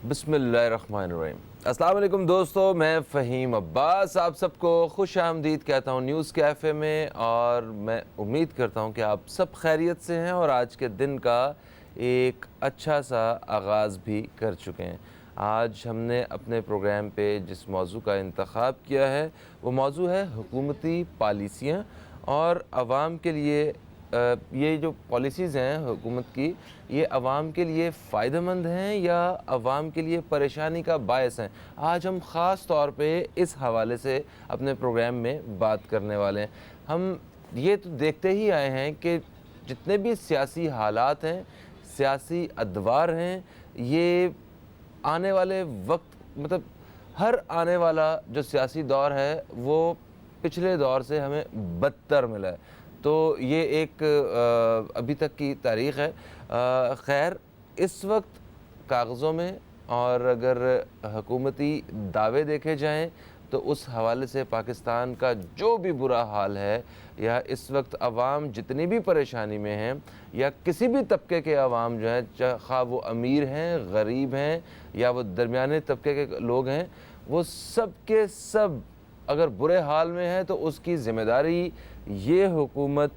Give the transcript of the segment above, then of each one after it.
बिस्मिल्लाहिर्रहमानिर्रहीम। अस्सलाम वालेकुम दोस्तों, मैं फ़हीम अब्बास आप सबको खुश आमदीद कहता हूँ न्यूज़ कैफ़े में। और मैं उम्मीद करता हूँ कि आप सब खैरियत से हैं और आज के दिन का एक अच्छा सा आगाज़ भी कर चुके हैं। आज हमने अपने प्रोग्राम पे जिस मौजू का इंतख़ाब किया है वो मौजू है हुकूमती पॉलिसियाँ और आवाम के लिए ये जो पॉलिसीज़ हैं हुकूमत की, ये आवाम के लिए फ़ायदेमंद हैं या आवाम के लिए परेशानी का बायस हैं। आज हम ख़ास तौर पे इस हवाले से अपने प्रोग्राम में बात करने वाले हैं। हम ये तो देखते ही आए हैं कि जितने भी सियासी हालात हैं, सियासी अदवार हैं, ये आने वाले वक्त मतलब हर आने वाला जो सियासी दौर है वो पिछले दौर से हमें बदतर मिला है। तो ये एक अभी तक की तारीख़ है। ख़ैर, इस वक्त कागज़ों में और अगर हुकूमती दावे देखे जाएँ तो उस हवाले से पाकिस्तान का जो भी बुरा हाल है या इस वक्त अवाम जितनी भी परेशानी में हैं या किसी भी तबके के अवाम जो हैं, चाहे वो अमीर हैं, गरीब हैं या वो दरमियाने तबके के लोग हैं, वो सब के सब अगर बुरे हाल में है तो उसकी ज़िम्मेदारी ये हुकूमत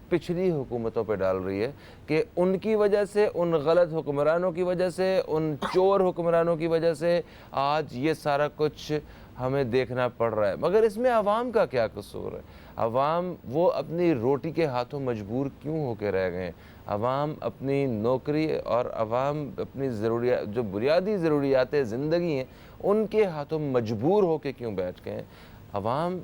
पिछली हुकूमतों पे डाल रही है कि उनकी वजह से, उन गलत हुक्मरानों की वजह से, उन चोर हुक्मरानों की वजह से आज ये सारा कुछ हमें देखना पड़ रहा है। मगर इसमें आवाम का क्या कसूर है? आवाम वो अपनी रोटी के हाथों मजबूर क्यों होकर रह गए? आवाम अपनी नौकरी और आवाम अपनी ज़रूरियात, जो बुनियादी ज़रूरियात ज़िंदगी हैं, उनके हाथों मजबूर होकर क्यों बैठ गए? आवाम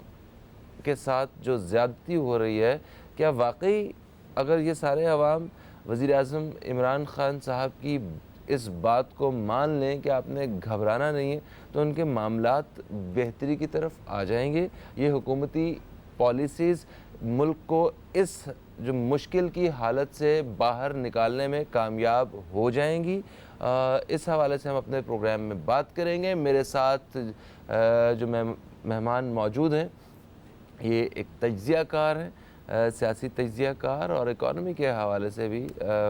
के साथ जो ज़्यादती हो रही है, क्या वाकई अगर ये सारे अवाम वज़ीर-ए-आज़म इमरान ख़ान साहब की इस बात को मान लें कि आपने घबराना नहीं है, तो उनके मामलात बेहतरी की तरफ आ जाएंगे? ये हुकूमती पॉलिसीज़ मुल्क को इस जो मुश्किल की हालत से बाहर निकालने में कामयाब हो जाएंगी? इस हवाले से हम अपने प्रोग्राम में बात करेंगे। मेरे साथ जो मेहमान मौजूद हैं, ये एक तज्ज़ियाकार हैं, सियासी तज्ज़ियाकार और इकॉनमी के हवाले से भी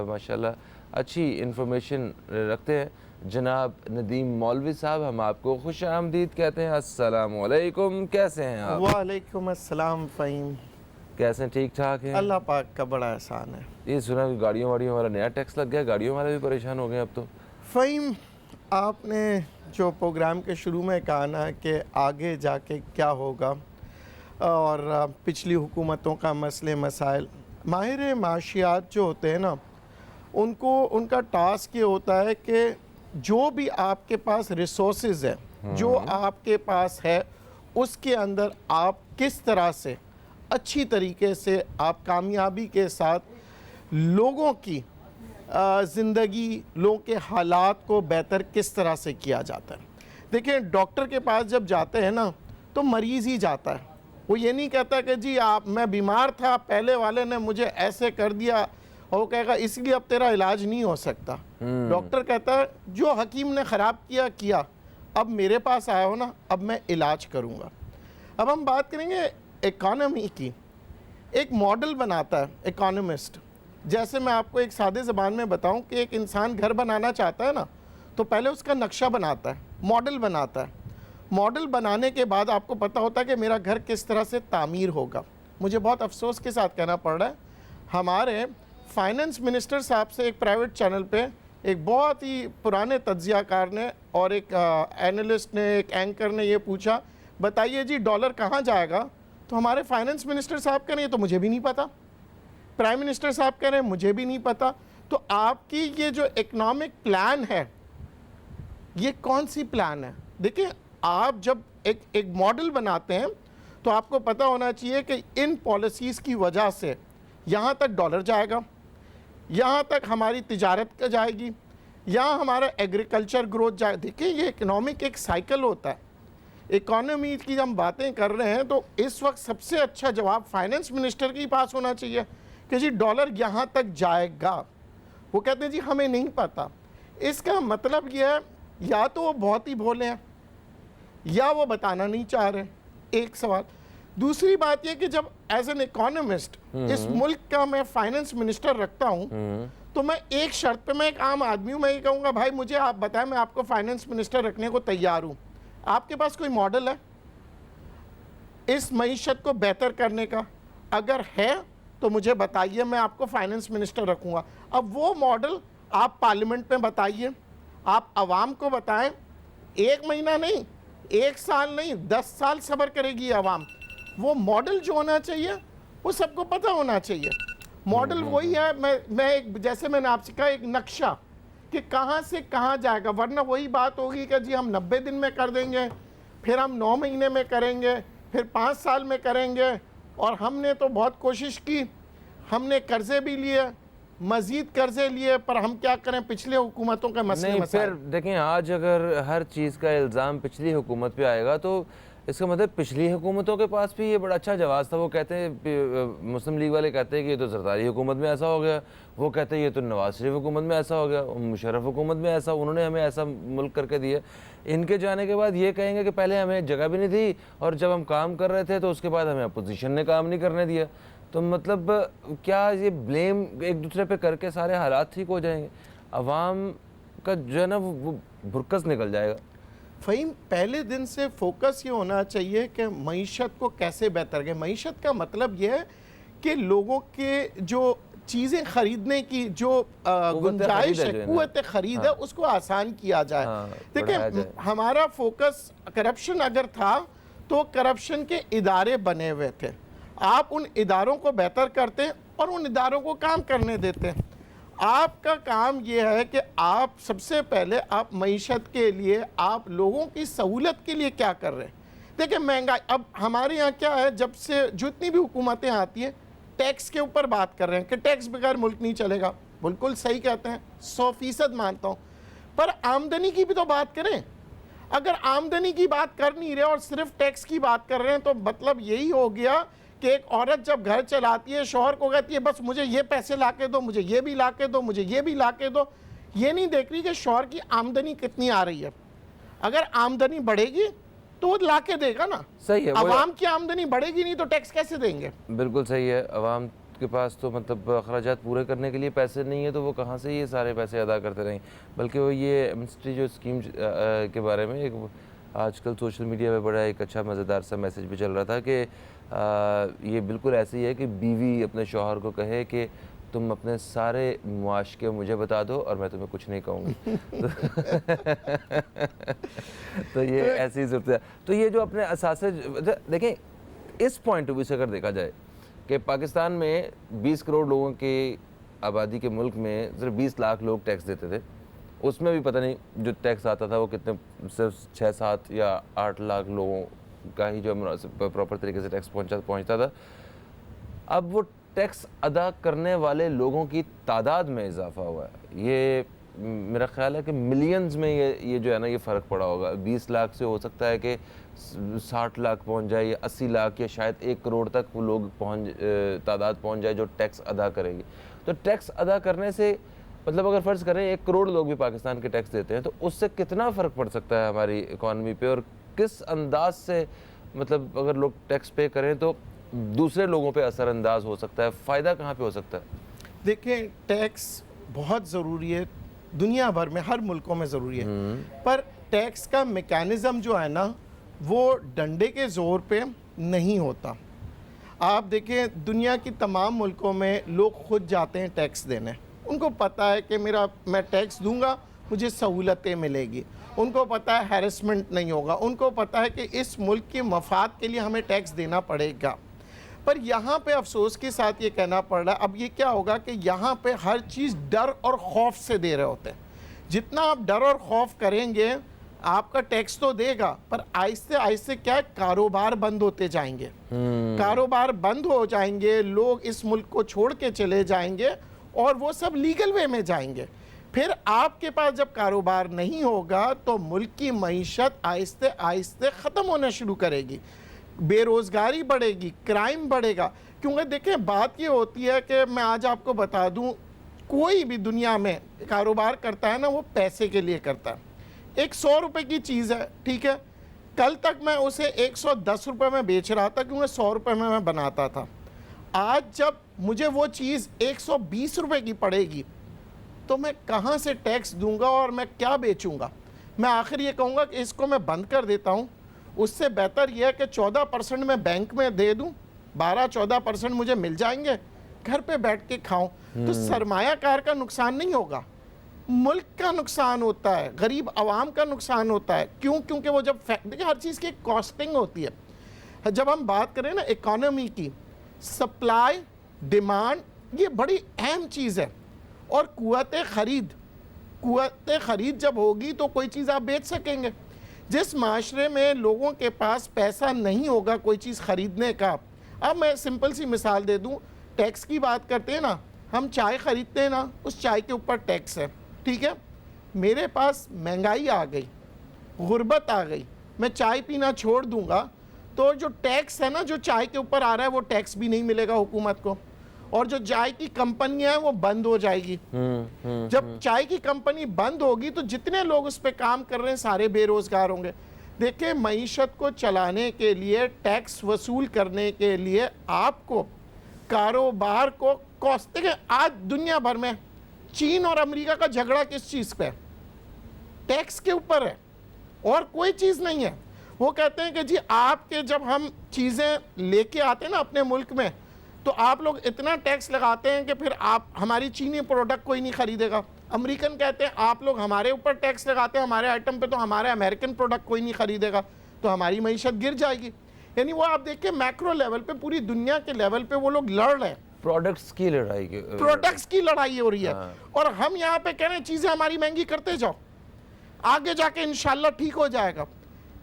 माशाल्लाह अच्छी इन्फॉर्मेशन रखते हैं। जनाब नदीम मौलवी साहब, हम आपको खुश आमदीद कहते हैं। अस्सलामु अलैकुम, कैसे हैं आप? वालेकुम अस्सलाम फ़हीम। कैसे हैं? ठीक ठाक हैं? अल्लाह पाक का बड़ा एहसान है। ये सुना कि गाड़ियों वाड़ियों वाला नया टैक्स लग गया, गाड़ियों वाले भी परेशान हो गए अब तो। फ़हीम, आपने जो प्रोग्राम के शुरू में कहा ना कि आगे जाके क्या होगा और पिछली हुकूमतों का मसले मसाइल, माहिर माशियात जो होते हैं ना, उनको उनका टास्क ये होता है कि जो भी आपके पास रिसोर्सेज है, जो आपके पास है, उसके अंदर आप किस तरह से अच्छी तरीके से आप कामयाबी के साथ लोगों की ज़िंदगी, लोगों के हालात को बेहतर किस तरह से किया जाता है। देखिए, डॉक्टर के पास जब जाते हैं ना तो मरीज़ ही जाता है। वो ये नहीं कहता कि जी मैं बीमार था, पहले वाले ने मुझे ऐसे कर दिया, और वो कहेगा इसलिए अब तेरा इलाज नहीं हो सकता। डॉक्टर कहता है जो हकीम ने ख़राब किया किया, अब मेरे पास आया हो ना, अब मैं इलाज करूँगा। अब हम बात करेंगे इकॉनमी की। एक मॉडल बनाता है इकोनॉमिस्ट। जैसे मैं आपको एक सादे ज़बान में बताऊं कि एक इंसान घर बनाना चाहता है ना, तो पहले उसका नक्शा बनाता है, मॉडल बनाता है। मॉडल बनाने के बाद आपको पता होता है कि मेरा घर किस तरह से तामीर होगा। मुझे बहुत अफसोस के साथ कहना पड़ रहा है, हमारे फाइनेंस मिनिस्टर साहब से एक प्राइवेट चैनल पे एक बहुत ही पुराने तज्ज़ियाकार ने और एक एनालिस्ट ने, एक एंकर ने ये पूछा, बताइए जी डॉलर कहाँ जाएगा? तो हमारे फाइनेंस मिनिस्टर साहब कह रहे हैं तो मुझे भी नहीं पता, प्राइम मिनिस्टर साहब कह रहे हैं मुझे भी नहीं पता। तो आपकी ये जो इकोनॉमिक प्लान है, ये कौन सी प्लान है? देखिए, आप जब एक मॉडल बनाते हैं तो आपको पता होना चाहिए कि इन पॉलिसीज़ की वजह से यहाँ तक डॉलर जाएगा, यहाँ तक हमारी तिजारत जाएगी, यहाँ हमारा एग्रीकल्चर ग्रोथ जाए। देखिए, ये इकोनॉमिक एक साइकिल होता है। इकोनॉमी की हम बातें कर रहे हैं तो इस वक्त सबसे अच्छा जवाब फाइनेंस मिनिस्टर के पास होना चाहिए कि जी डॉलर यहाँ तक जाएगा। वो कहते हैं जी हमें नहीं पता। इसका मतलब यह है या तो वो बहुत ही भोले हैं या वो बताना नहीं चाह रहे। एक सवाल। दूसरी बात यह कि जब एज एन इकोनॉमिस्ट इस मुल्क का मैं फाइनेंस मिनिस्टर रखता हूँ तो मैं एक शर्त पे, मैं एक आम आदमी हूँ, मैं ये कहूँगा भाई मुझे आप बताएं, मैं आपको फाइनेंस मिनिस्टर रखने को तैयार हूँ। आपके पास कोई मॉडल है इस मईशत को बेहतर करने का? अगर है तो मुझे बताइए, मैं आपको फाइनेंस मिनिस्टर रखूँगा। अब वो मॉडल आप पार्लियामेंट में बताइए, आप आवाम को बताएं। 1 महीना नहीं, 1 साल नहीं, 10 साल सब्र करेगी आवाम। वो मॉडल जो होना चाहिए वो सबको पता होना चाहिए। मॉडल वही है, मैं एक, जैसे मैंने आपसे कहा, एक नक्शा कि कहाँ से कहाँ जाएगा। वरना वही बात होगी कि जी हम 90 दिन में कर देंगे, फिर हम 9 महीने में करेंगे, फिर 5 साल में करेंगे। और हमने तो बहुत कोशिश की, हमने कर्जे भी लिए, मजीद कर्जे लिए, पर हम क्या करें, पिछले हुकूमतों के मसले नहीं, मसाइल। फिर देखें, आज अगर हर चीज़ का इल्ज़ाम पिछली हुकूमत पे आएगा तो इसका मतलब पिछली हुकूमतों के पास भी ये बड़ा अच्छा जवाब था। वो कहते हैं, मुस्लिम लीग वाले कहते हैं कि ये तो सरदारी हुकूमत में ऐसा हो गया, वो कहते हैं ये तो नवाज शरीफ हुकूमत में ऐसा हो गया, मुशर्रफ हुकूमत में ऐसा, उन्होंने हमें ऐसा मुल्क करके दिया। इनके जाने के बाद ये कहेंगे कि पहले हमें जगह भी नहीं थी और जब हम काम कर रहे थे तो उसके बाद हमें अपोजिशन ने काम नहीं करने दिया। तो मतलब क्या ये ब्लेम एक दूसरे पे करके सारे हालात ठीक हो जाएंगे? अवाम का जो है ना वो भुरकस निकल जाएगा। फ़हीम, पहले दिन से फोकस ये होना चाहिए कि मईशत को कैसे बेहतर करें। मईशत का मतलब ये है कि लोगों के जो चीज़ें ख़रीदने की जो गुंजाइश है, कुव्वत ख़रीद है, उसको आसान किया जाए। देखिए, हमारा फोकस करप्शन अगर था तो करप्शन के इदारे बने हुए थे, आप उन इदारों को बेहतर करते और उन इदारों को काम करने देते। आपका काम यह है कि आप सबसे पहले आप मईशत के लिए, आप लोगों की सहूलत के लिए क्या कर रहे हैं। देखिए, महंगाई, अब हमारे यहाँ क्या है, जब से जितनी भी हुकूमतें आती हैं टैक्स के ऊपर बात कर रहे हैं कि टैक्स बगैर मुल्क नहीं चलेगा। बिल्कुल सही कहते हैं, 100% मानता हूँ, पर आमदनी की भी तो बात करें। अगर आमदनी की बात कर नहीं रहे और सिर्फ टैक्स की बात कर रहे हैं तो मतलब यही हो गया कि एक औरत जब घर चलाती है, शौहर को कहती है बस मुझे ये पैसे ला के दो, मुझे ये भी ला के दो, मुझे ये भी ला के दो। ये नहीं देख रही कि शौहर की आमदनी कितनी आ रही है। अगर आमदनी बढ़ेगी तो वो ला के देगा ना। सही है, अवाम की आमदनी बढ़ेगी नहीं तो टैक्स कैसे देंगे? बिल्कुल सही है। अवाम के पास तो मतलब अखराजात पूरे करने के लिए पैसे नहीं है तो वो कहाँ से ये सारे पैसे अदा करते रहेंगे। बल्कि वो ये एमनेस्टी जो स्कीम के बारे में एक आजकल सोशल मीडिया पे बड़ा एक अच्छा मज़ेदार सा मैसेज भी चल रहा था कि ये बिल्कुल ऐसे ही है कि बीवी अपने शौहर को कहे कि तुम अपने सारे मुआश के मुझे बता दो और मैं तुम्हें कुछ नहीं कहूँगी। तो ये ऐसी ही ज़रूरत है। तो ये जो अपने असासे, देखें इस पॉइंट ऑफ व्यू से अगर देखा जाए कि पाकिस्तान में 20 करोड़ लोगों की आबादी के मुल्क में सिर्फ 20 लाख लोग टैक्स देते थे। उसमें भी पता नहीं जो टैक्स आता था वो कितने, सिर्फ 6-7 या 8 लाख लोगों का ही जो प्रॉपर तरीके से टैक्स पहुंचता था। अब वो टैक्स अदा करने वाले लोगों की तादाद में इजाफा हुआ है। ये मेरा ख्याल है कि मिलियंस में ये जो है ना ये फ़र्क पड़ा होगा। 20 लाख से हो सकता है कि 60 लाख पहुंच जाए या 80 लाख या शायद 1 करोड़ तक वो लोग तादाद पहुंच जाए जो टैक्स अदा करेगी। तो टैक्स अदा करने से मतलब अगर फ़र्ज़ करें 1 करोड़ लोग भी पाकिस्तान के टैक्स देते हैं तो उससे कितना फ़र्क पड़ सकता है हमारी इकॉनमी पे, और किस अंदाज से मतलब अगर लोग टैक्स पे करें तो दूसरे लोगों पे असरअंदाज हो सकता है, फ़ायदा कहाँ पे हो सकता है? देखिए, टैक्स बहुत ज़रूरी है, दुनिया भर में हर मुल्कों में ज़रूरी है, पर टैक्स का मेकैनिज़म जो है ना वो डंडे के ज़ोर पे नहीं होता। आप देखें, दुनिया की तमाम मुल्कों में लोग खुद जाते हैं टैक्स देने। उनको पता है कि मैं टैक्स दूंगा मुझे सहूलतें मिलेगी, उनको पता है हैरेसमेंट नहीं होगा, उनको पता है कि इस मुल्क के मफाद के लिए हमें टैक्स देना पड़ेगा। पर यहाँ पे अफसोस के साथ ये कहना पड़ रहा है, अब ये क्या होगा कि यहाँ पे हर चीज़ डर और खौफ से दे रहे होते हैं। जितना आप डर और खौफ करेंगे, आपका टैक्स तो देगा पर आहिस्ते आहिस्ते क्या है, कारोबार बंद होते जाएंगे। कारोबार बंद हो जाएंगे, लोग इस मुल्क को छोड़ के चले जाएंगे और वो सब लीगल वे में जाएंगे। फिर आपके पास जब कारोबार नहीं होगा तो मुल्क की मईशत आहिस्ते आहिस्ते ख़त्म होना शुरू करेगी, बेरोज़गारी बढ़ेगी, क्राइम बढ़ेगा। क्योंकि देखें, बात ये होती है कि मैं आज आपको बता दूं, कोई भी दुनिया में कारोबार करता है ना वो पैसे के लिए करता है। एक 100 रुपये की चीज़ है, ठीक है, कल तक मैं उसे 110 रुपये में बेच रहा था क्योंकि 100 रुपये में मैं बनाता था। आज जब मुझे वो चीज़ 120 रुपये की पड़ेगी तो मैं कहाँ से टैक्स दूंगा और मैं क्या बेचूंगा। मैं आखिर ये कहूँगा कि इसको मैं बंद कर देता हूँ। उससे बेहतर यह है कि 14% मैं बैंक में दे दूँ, 12-14% मुझे मिल जाएंगे, घर पे बैठ के खाऊं। तो सरमायाकार का नुकसान नहीं होगा, मुल्क का नुकसान होता है, गरीब आवाम का नुकसान होता है। क्यों? क्योंकि वो जब देखिए हर चीज़ की कॉस्टिंग होती है। जब हम बात करें ना इकोनॉमी की, सप्लाई डिमांड ये बड़ी अहम चीज़ है। और कुव्वत ख़रीद जब होगी तो कोई चीज़ आप बेच सकेंगे। जिस माशरे में लोगों के पास पैसा नहीं होगा कोई चीज़ ख़रीदने का, अब मैं सिंपल सी मिसाल दे दूँ, टैक्स की बात करते हैं ना, हम चाय ख़रीदते हैं ना, उस चाय के ऊपर टैक्स है, ठीक है। मेरे पास महंगाई आ गई, गुर्बत आ गई, मैं चाय पीना छोड़ दूंगा तो जो टैक्स है ना जो चाय के ऊपर आ रहा है वो टैक्स भी नहीं मिलेगा हुकूमत को, और जो चाय की कंपनियां हैं वो बंद हो जाएगी। जब चाय की कंपनी बंद होगी तो जितने लोग उस पर काम कर रहे हैं सारे बेरोजगार होंगे। देखिए, मईशत को चलाने के लिए, टैक्स वसूल करने के लिए आपको कारोबार को कॉस्ट, देखिए आज दुनिया भर में चीन और अमेरिका का झगड़ा किस चीज़ पे है? टैक्स के ऊपर है और कोई चीज़ नहीं है। वो कहते हैं कि जी आपके जब हम चीज़ें लेके आते हैं ना अपने मुल्क में तो आप लोग इतना टैक्स लगाते हैं कि फिर आप हमारी चीनी प्रोडक्ट कोई नहीं खरीदेगा। अमेरिकन कहते हैं आप लोग हमारे ऊपर टैक्स लगाते हैं हमारे आइटम पे तो हमारे अमेरिकन प्रोडक्ट कोई नहीं खरीदेगा, तो हमारी मईशत गिर जाएगी। यानी वो आप देखिए मैक्रो लेवल पे, पूरी दुनिया के लेवल पे वो लोग लड़ रहे हैं, प्रोडक्ट्स की लड़ाई हो रही है। और हम यहाँ पे कह रहे हैं चीज़ें हमारी महंगी करते जाओ, आगे जाके इंशाल्लाह ठीक हो जाएगा।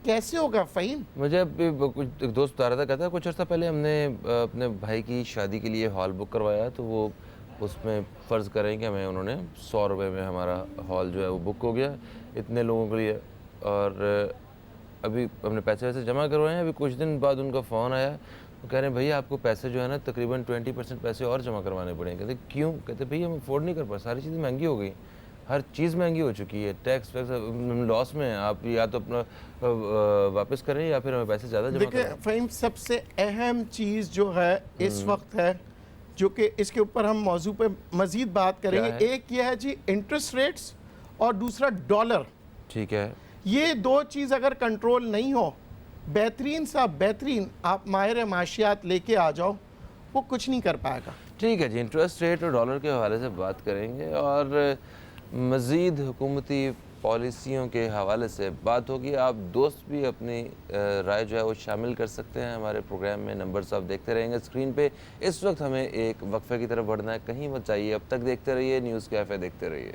कैसे होगा फ़हीम? मुझे अभी कुछ एक दोस्त बता रहा था, कहता है कुछ अर्सा पहले हमने अपने भाई की शादी के लिए हॉल बुक करवाया, तो वो उसमें फ़र्ज़ करें कि हमें उन्होंने 100 रुपये में हमारा हॉल जो है वो बुक हो गया इतने लोगों के लिए। और अभी हमने पैसे वैसे जमा करवाए हैं। अभी कुछ दिन बाद उनका फ़ोन आया, वो कह रहे हैं भैया आपको पैसे जो है ना तकरीबन 20% पैसे और जमा करवाने पड़ेंगे। कहते क्यों? कहते भैया हम अफोर्ड नहीं कर पा, सारी चीज़ें महंगी हो गई, हर चीज़ महंगी हो चुकी है, टैक्स लॉस में हैं, आप या तो अपना वापस करें या फिर हमें पैसे ज़्यादा जमा देखिए करें। फ़हीम, सबसे अहम चीज़ जो है इस वक्त है, जो कि इसके ऊपर हम मौजू पे मज़ीद बात करेंगे, एक ये है जी इंटरेस्ट रेट्स और दूसरा डॉलर। ठीक है, ये दो चीज़ अगर कंट्रोल नहीं हो, बेहतरीन सा बेहतरीन आप माहिर माशियात लेके आ जाओ, वो कुछ नहीं कर पाएगा। ठीक है जी, इंटरेस्ट रेट और डॉलर के हवाले से बात करेंगे और मज़ीद हुकूमती पॉलिसियों के हवाले से बात होगी। आप दोस्त भी अपनी राय जो है वो शामिल कर सकते हैं हमारे प्रोग्राम में। नंबर्स आप देखते रहेंगे स्क्रीन पे। इस वक्त हमें एक वक्फे की तरफ बढ़ना है, कहीं मत जाइए, अब तक देखते रहिए न्यूज़ कैफ़े, देखते रहिए।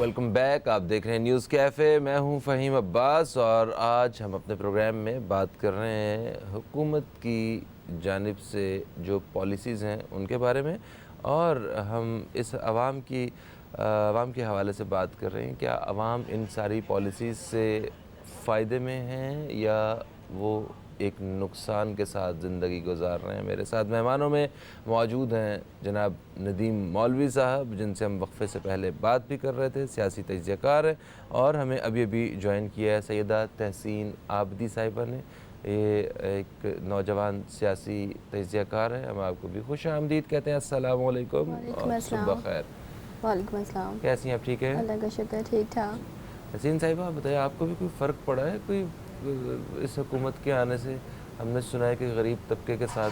वेलकम बैक, आप देख रहे हैं न्यूज़ कैफ़े। मैं हूं फ़हीम अब्बास और आज हम अपने प्रोग्राम में बात कर रहे हैं हुकूमत की जानिब से जो पॉलिसीज़ हैं उनके बारे में, और हम इस आवाम के हवाले से बात कर रहे हैं। क्या आवाम इन सारी पॉलिसीज़ से फ़ायदे में हैं या वो एक नुकसान के साथ ज़िंदगी गुजार रहे हैं। मेरे साथ मेहमानों में मौजूद हैं जनाब नदीम मौलवी साहब, जिनसे हम वक्फे से पहले बात भी कर रहे थे, सियासी तजज़ियाकार हैं, और हमें अभी अभी ज्वाइन किया है सैयदा तहसीन आबदी साहिबा ने। ये एक नौजवान सियासी तजज़ियाकार है, हम आपको भी खुश आमदीद कहते हैं। अस्सलामु अलैकुम और सुबह खैर। वालेकुम अस्सलाम। कैसी हैं आप? ठीक है, अल्लाह का शुक्र, ठीक ठाक। तहसीन साहिबा, आप बताइए, आपको भी कोई फ़र्क पड़ा है कोई इस हुकूमत के आने से? हमने सुना है कि गरीब तबके के साथ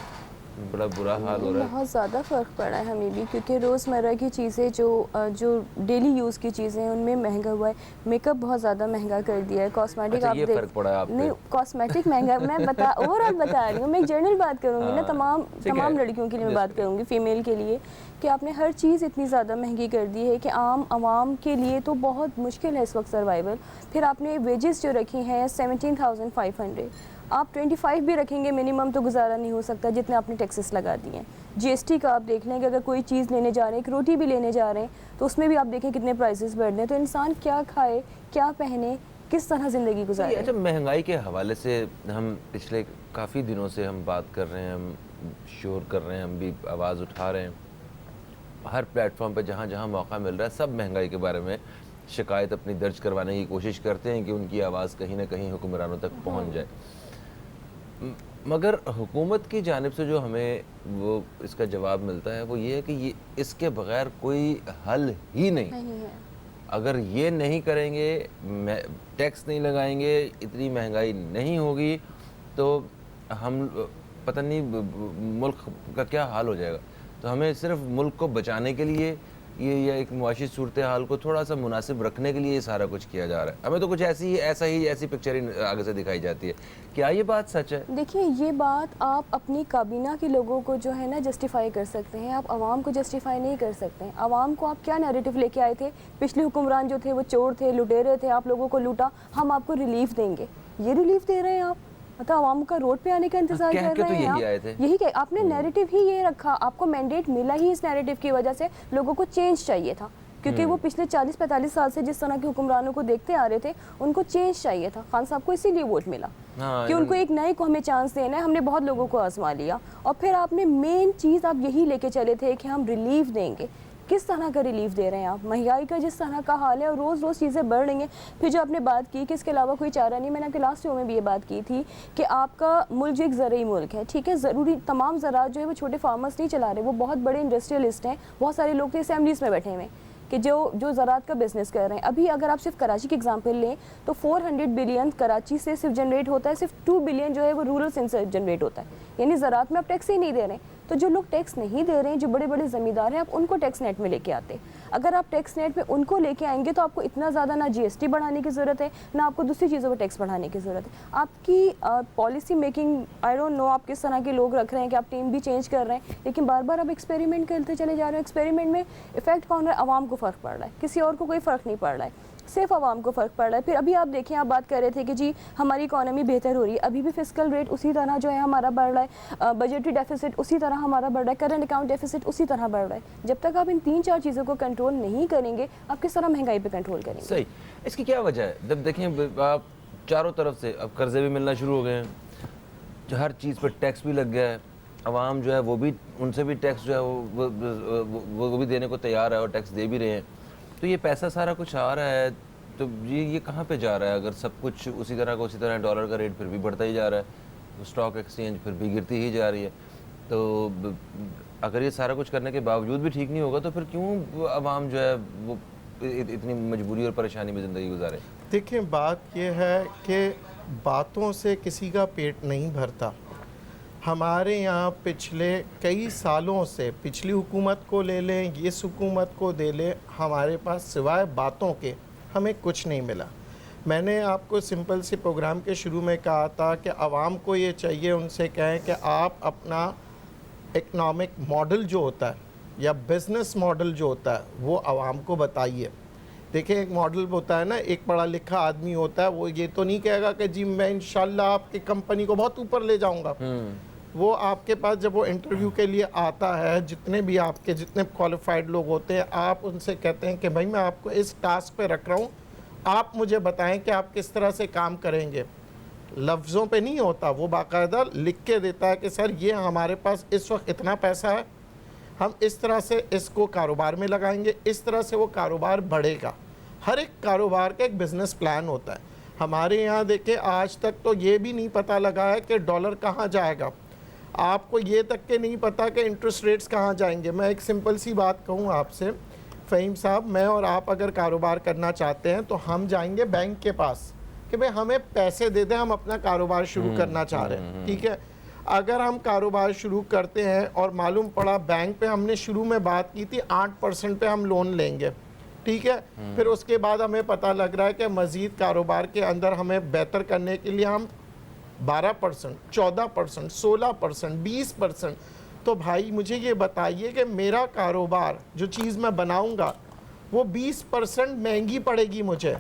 बड़ा बुरा हाल हो रहा है। बहुत ज़्यादा फ़र्क पड़ा है हमें भी, क्योंकि रोज़मर्रा की चीज़ें जो डेली यूज़ की चीज़ें हैं उनमें महंगा हुआ है। मेकअप बहुत ज़्यादा महंगा कर दिया है, कॉस्मेटिक अच्छा, आप ये फ़र्क पड़ा है आप पे? नहीं, कॉस्मेटिक महंगा मैं ओवरऑल बता रही हूँ, मैं एक जनरल बात करूँगी ना, तमाम लड़कियों के लिए मैं बात करूँगी, फ़ीमेल के लिए, कि आपने हर चीज़ इतनी ज़्यादा महंगी कर दी है कि आम आवाम के लिए तो बहुत मुश्किल है इस वक्त सर्वाइवल। फिर आपने वेजेस जो रखी हैं 17,500, आप 25 भी रखेंगे मिनिमम तो गुजारा नहीं हो सकता, जितने आपने टैक्सेस लगा दिए हैं। जीएसटी का आप देख लें कि अगर कोई चीज़ लेने जा रहे हैं, एक रोटी भी लेने जा रहे हैं, तो उसमें भी आप देखें कितने प्राइसेस बढ़ रहे हैं। तो इंसान क्या खाए, क्या पहने, किस तरह ज़िंदगी गुजारे। अच्छा, महंगाई के हवाले से हम पिछले काफ़ी दिनों से हम बात कर रहे हैं, हम शोर कर रहे हैं, हम भी आवाज़ उठा रहे हैं। हर प्लेटफॉर्म पे जहाँ जहाँ मौका मिल रहा है सब महंगाई के बारे में शिकायत अपनी दर्ज करवाने की कोशिश करते हैं कि उनकी आवाज़ कहीं ना कहीं हुक्मरानों तक पहुँच जाए। मगर हुकूमत की जानिब से जो हमें वो इसका जवाब मिलता है वो ये है कि ये इसके बगैर कोई हल ही नहीं। नहीं है। अगर ये नहीं करेंगे, टैक्स नहीं लगाएंगे, इतनी महंगाई नहीं होगी तो हम पता नहीं मुल्क का क्या हाल हो जाएगा। तो हमें सिर्फ मुल्क को बचाने के लिए ये या एक मुआशी सूरत हाल को थोड़ा सा मुनासिब रखने के लिए ये सारा कुछ किया जा रहा है। हमें तो कुछ ऐसी पिक्चर ही आगे से दिखाई जाती है। क्या ये बात सच है? देखिए, ये बात आप अपनी काबीना के लोगों को जो है ना जस्टिफाई कर सकते हैं, आप आवाम को जस्टिफाई नहीं कर सकते हैं। आवाम को आप क्या नैरेटिव लेके आए थे? पिछले हुक्मरान जो थे वो चोर थे, लुटेरे थे, आप लोगों को लूटा, हम आपको रिलीफ देंगे। ये रिलीफ दे रहे हैं आप? मतलब आवाम का रोड पे आने का इंतजार कर रहे हैं यही आए थे। यही क्या आपने नैरेटिव ही ये रखा, आपको मैंडेट मिला ही इस नैरेटिव की वजह से। लोगों को चेंज चाहिए था क्योंकि वो पिछले 40-45 साल से जिस तरह के हुक्मरानों को देखते आ रहे थे, उनको चेंज चाहिए था। खान साहब को इसीलिए वोट मिला कि उनको एक नए को हमें चांस देना है। हमने बहुत लोगों को आजमा लिया और फिर आपने मेन चीज़ आप यही लेके चले थे कि हम रिलीफ देंगे। किस तरह का रिलीफ दे रहे हैं आप? महंगाई का जिस तरह का हाल है और रोज़ रोज़ चीज़ें बढ़ रही हैं। फिर जो आपने बात की कि इसके अलावा कोई चारा नहीं, मैंने आपके लास्ट शो में भी ये बात की थी कि आपका मुल्क जो एक ज़रूरी मुल्क है, ठीक है, ज़रूरी तमाम ज़राअत जो है वो छोटे फार्मर्स नहीं चला रहे, वो बहुत बड़े इंडस्ट्रियलिस्ट हैं। बहुत सारे लोग तो असेंबलीज़ में बैठे हुए हैं कि जो ज़राअत का बिज़नेस कर रहे हैं। अभी अगर आप सिर्फ कराची की एग्जांपल लें तो 400 बिलियन कराची से सिर्फ जनरेट होता है, सिर्फ 2 बिलियन जो है वो रूरल से जनरेट होता है। यानी ज़राअत में आप टैक्स ही नहीं दे रहे हैं। तो जो लोग टैक्स नहीं दे रहे हैं, जो बड़े बड़े ज़मींदार हैं, आप उनको टैक्स नेट में लेके आते। अगर आप टैक्स नेट में उनको लेके आएंगे तो आपको इतना ज़्यादा ना GST बढ़ाने की ज़रूरत है, ना आपको दूसरी चीज़ों पर टैक्स बढ़ाने की ज़रूरत है। आपकी policy making, I don't know आप किस तरह के लोग रख रहे हैं कि आप टीम भी चेंज कर रहे हैं, लेकिन बार बार आप एक्सपेरिमेंट करते चले जा रहे हैं। एक्सपेरिमेंट में इफेक्ट कौन रहा है? आवाम को फ़र्क पड़ रहा है, किसी और को कोई फ़र्क नहीं पड़ रहा है, सिर्फ आवाम को फ़र्क पड़ रहा है। फिर अभी आप देखें, आप बात कर रहे थे कि जी हमारी इकॉनमी बेहतर हो रही है, अभी भी फिस्कल रेट उसी तरह जो है हमारा बढ़ रहा है, बजटरी डेफिसिट उसी तरह हमारा बढ़ रहा है, करंट अकाउंट डेफिसिट उसी तरह बढ़ रहा है। जब तक आप इन 3-4 चीज़ों को कंट्रोल नहीं करेंगे, आप किस तरह महंगाई पे कंट्रोल करेंगे? सही। इसकी क्या वजह है? जब देखें आप चारों तरफ से अब कर्जे भी मिलना शुरू हो गए हैं, जो हर चीज़ पर टैक्स भी लग गया है, आवाम जो है वो भी, उनसे भी टैक्स जो है वो भी देने को तैयार है और टैक्स दे भी रहे हैं। तो ये पैसा सारा कुछ आ रहा है, तो ये कहाँ पे जा रहा है? अगर सब कुछ उसी तरह डॉलर का रेट फिर भी बढ़ता ही जा रहा है, स्टॉक एक्सचेंज फिर भी गिरती ही जा रही है, तो अगर ये सारा कुछ करने के बावजूद भी ठीक नहीं होगा तो फिर क्यों आवाम जो है वो इतनी मजबूरी और परेशानी में ज़िंदगी गुजारे? देखिए, बात ये है कि बातों से किसी का पेट नहीं भरता। हमारे यहाँ पिछले कई सालों से, पिछली हुकूमत को ले लें, इस हुकूमत को दे लें, हमारे पास सिवाय बातों के हमें कुछ नहीं मिला। मैंने आपको सिंपल सी प्रोग्राम के शुरू में कहा था कि आवाम को ये चाहिए, उनसे कहें कि आप अपना इकनॉमिक मॉडल जो होता है या बिज़नेस मॉडल जो होता है वो आवाम को बताइए। देखिए, एक मॉडल होता है ना, एक पढ़ा लिखा आदमी होता है, वो ये तो नहीं कहेगा कि जी मैं इंशाल्लाह आपकी कंपनी को बहुत ऊपर ले जाऊंगा। वो आपके पास जब वो इंटरव्यू के लिए आता है, जितने क्वालिफाइड लोग होते हैं, आप उनसे कहते हैं कि भाई मैं आपको इस टास्क पे रख रहा हूँ, आप मुझे बताएं कि आप किस तरह से काम करेंगे। लफ्ज़ों पे नहीं होता, वो बाकायदा लिख के देता है कि सर ये हमारे पास इस वक्त इतना पैसा है, हम इस तरह से इसको कारोबार में लगाएंगे, इस तरह से वो कारोबार बढ़ेगा। हर एक कारोबार का एक बिज़नेस प्लान होता है। हमारे यहाँ देखें, आज तक तो ये भी नहीं पता लगा है कि डॉलर कहाँ जाएगा, आपको ये तक के नहीं पता कि इंटरेस्ट रेट्स कहाँ जाएंगे। मैं एक सिंपल सी बात कहूँ आपसे फ़हीम साहब, मैं और आप अगर कारोबार करना चाहते हैं तो हम जाएंगे बैंक के पास कि भाई हमें पैसे दे दें, हम अपना कारोबार शुरू करना चाह रहे हैं, ठीक है। अगर हम कारोबार शुरू करते हैं और मालूम पड़ा बैंक पे, हमने शुरू में बात की थी 8% पे हम लोन लेंगे, ठीक है, फिर उसके बाद हमें पता लग रहा है कि मज़ीद कारोबार के अंदर हमें बेहतर करने के लिए हम 12%, 14%, 16%, 20%। तो भाई मुझे ये बताइए कि मेरा कारोबार जो चीज़ मैं बनाऊंगा वो 20% महंगी पड़ेगी मुझे,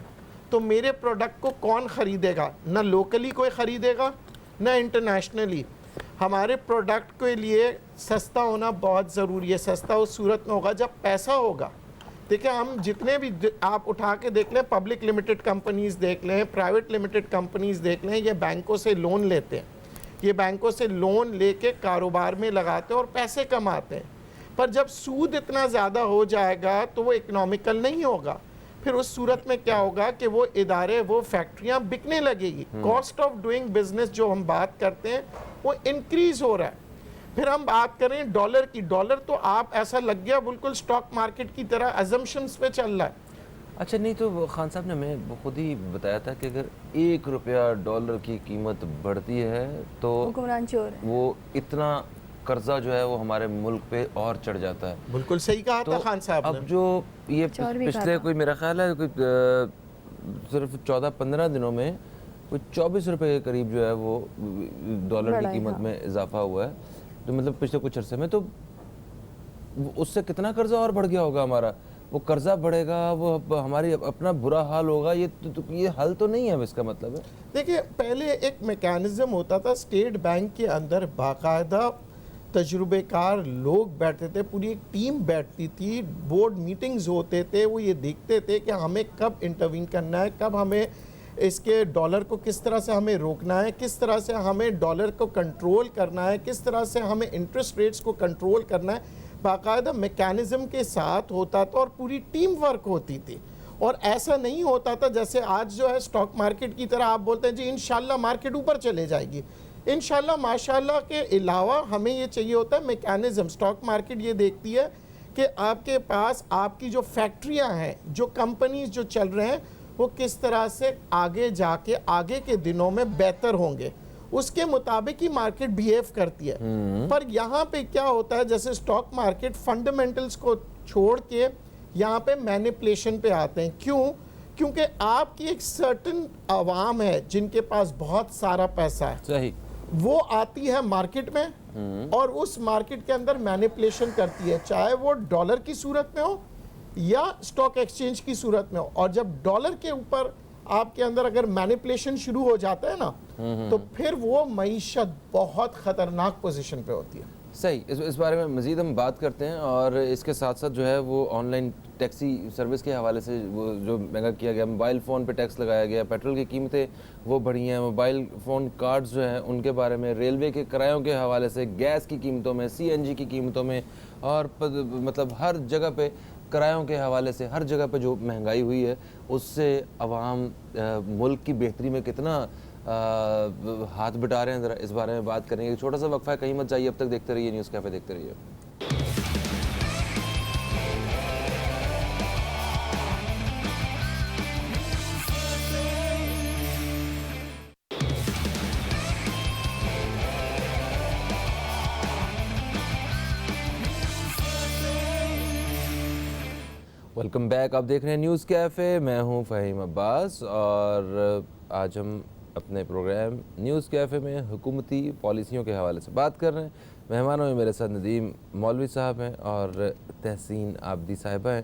तो मेरे प्रोडक्ट को कौन ख़रीदेगा? ना लोकली कोई ख़रीदेगा, ना इंटरनेशनली। हमारे प्रोडक्ट के लिए सस्ता होना बहुत ज़रूरी है। सस्ता उस सूरत में होगा जब पैसा होगा। देखिए, हम जितने भी आप उठा के देख लें, पब्लिक लिमिटेड कंपनीज़ देख लें, प्राइवेट लिमिटेड कंपनीज़ देख लें, ये बैंकों से लोन लेते हैं, ये बैंकों से लोन लेके कारोबार में लगाते हैं और पैसे कमाते हैं। पर जब सूद इतना ज़्यादा हो जाएगा तो वो इकोनॉमिकल नहीं होगा। फिर उस सूरत में क्या होगा कि वो इदारे, वो फैक्ट्रियां बिकने लगेगी। कॉस्ट ऑफ डूइंग बिजनेस जो हम बात करते हैं वो इंक्रीज हो रहा है। फिर हम बात करें डॉलर की, डॉलर तो आप ऐसा लग गया बिल्कुल स्टॉक मार्केट की तरह अजम्पशंस पे चल रहा है। अच्छा, नहीं तो खान साहब ने मैं खुद ही बताया था कि अगर 1 रुपया डॉलर की कीमत बढ़ती है तो हुक्मरान चोर है। वो इतना कर्जा जो है वो हमारे मुल्क पे और चढ़ जाता है। बिल्कुल सही कहा था खान साहब अब ने। जो ये चोर भी पिछले कहा था। कोई मेरा ख्याल है कोई सिर्फ 14-15 दिनों में कोई 24 रुपए के करीब जो है वो डॉलर की बढ़ा है, कीमत हाँ। में इजाफा हुआ है। तो मतलब पिछले कुछ अरसे में तो उससे कितना कर्जा और बढ़ गया होगा हमारा। वो कर्जा बढ़ेगा, वो हमारी अपना बुरा हाल होगा। ये हल तो नहीं है अब इसका मतलब है। देखिए, पहले एक मैकेनिज्म होता था स्टेट बैंक के अंदर, बाकायदा तजुर्बेकार लोग बैठते थे, पूरी एक टीम बैठती थी, बोर्ड मीटिंग्स होते थे, वो ये देखते थे कि हमें कब इंटरवीन करना है, कब हमें इसके डॉलर को किस तरह से हमें रोकना है, किस तरह से हमें डॉलर को कंट्रोल करना है, किस तरह से हमें इंटरेस्ट रेट्स को कंट्रोल करना है। बाकायदा मैकेनिज्म के साथ होता था और पूरी टीम वर्क होती थी। और ऐसा नहीं होता था जैसे आज जो है स्टॉक मार्केट की तरह आप बोलते हैं जी इंशाल्लाह मार्केट ऊपर चले जाएगी। इंशाल्लाह माशाल्लाह के अलावा हमें ये चाहिए होता है मैकेनिज्म। स्टॉक मार्केट ये देखती है कि आपके पास आपकी जो फैक्ट्रियां हैं, जो कंपनीज जो चल रहे हैं, वो किस तरह से आगे जाके आगे के दिनों में बेहतर होंगे, उसके मुताबिक ही मार्केट बिहेव करती है। पर यहाँ पे क्या होता है, जैसे स्टॉक मार्केट फंडामेंटल्स को छोड़ के यहाँ पे मैनिपुलेशन पे आते हैं। क्यों? क्योंकि आपकी एक सर्टेन आवाम है जिनके पास बहुत सारा पैसा है, सही, वो आती है मार्केट में और उस मार्केट के अंदर मैनिपुलेशन करती है, चाहे वो डॉलर की सूरत में हो या स्टॉक एक्सचेंज की सूरत में हो। और जब डॉलर के ऊपर आपके अंदर अगर मैनिपुलेशन शुरू हो जाता है ना, तो फिर वो मईशत बहुत खतरनाक पोजीशन पे होती है। सही। इस बारे में मज़ीद हम बात करते हैं। और इसके साथ साथ जो है वो ऑनलाइन टैक्सी सर्विस के हवाले से वो जो महंगा किया गया, मोबाइल फ़ोन पे टैक्स लगाया गया, पेट्रोल की कीमतें वो बढ़ी हैं, मोबाइल फ़ोन कार्ड्स जो हैं उनके बारे में, रेलवे के किरायों के हवाले से, गैस की कीमतों में, CNG की कीमतों में, और मतलब हर जगह पे किरायों के हवाले से हर जगह पे जो महंगाई हुई है उससे अवाम मुल्क की बेहतरी में कितना हाथ बटा रहे हैं। ज़रा इस बारे में बात करेंगे। छोटा सा वक्फा है, कहीं मत जाइए, अब तक देखते रहिए न्यूज़ कैफ़े, देखते रहिए। Welcome back. आप देख रहे हैं न्यूज़ कैफ़े, मैं हूं फ़हीम अब्बास और आज हम अपने प्रोग्राम न्यूज़ कैफ़े में हुकूमती पॉलिसियों के हवाले से बात कर रहे हैं। मेहमानों में मेरे साथ नदीम मौलवी साहब हैं और तहसीन आबदी साहिबा हैं।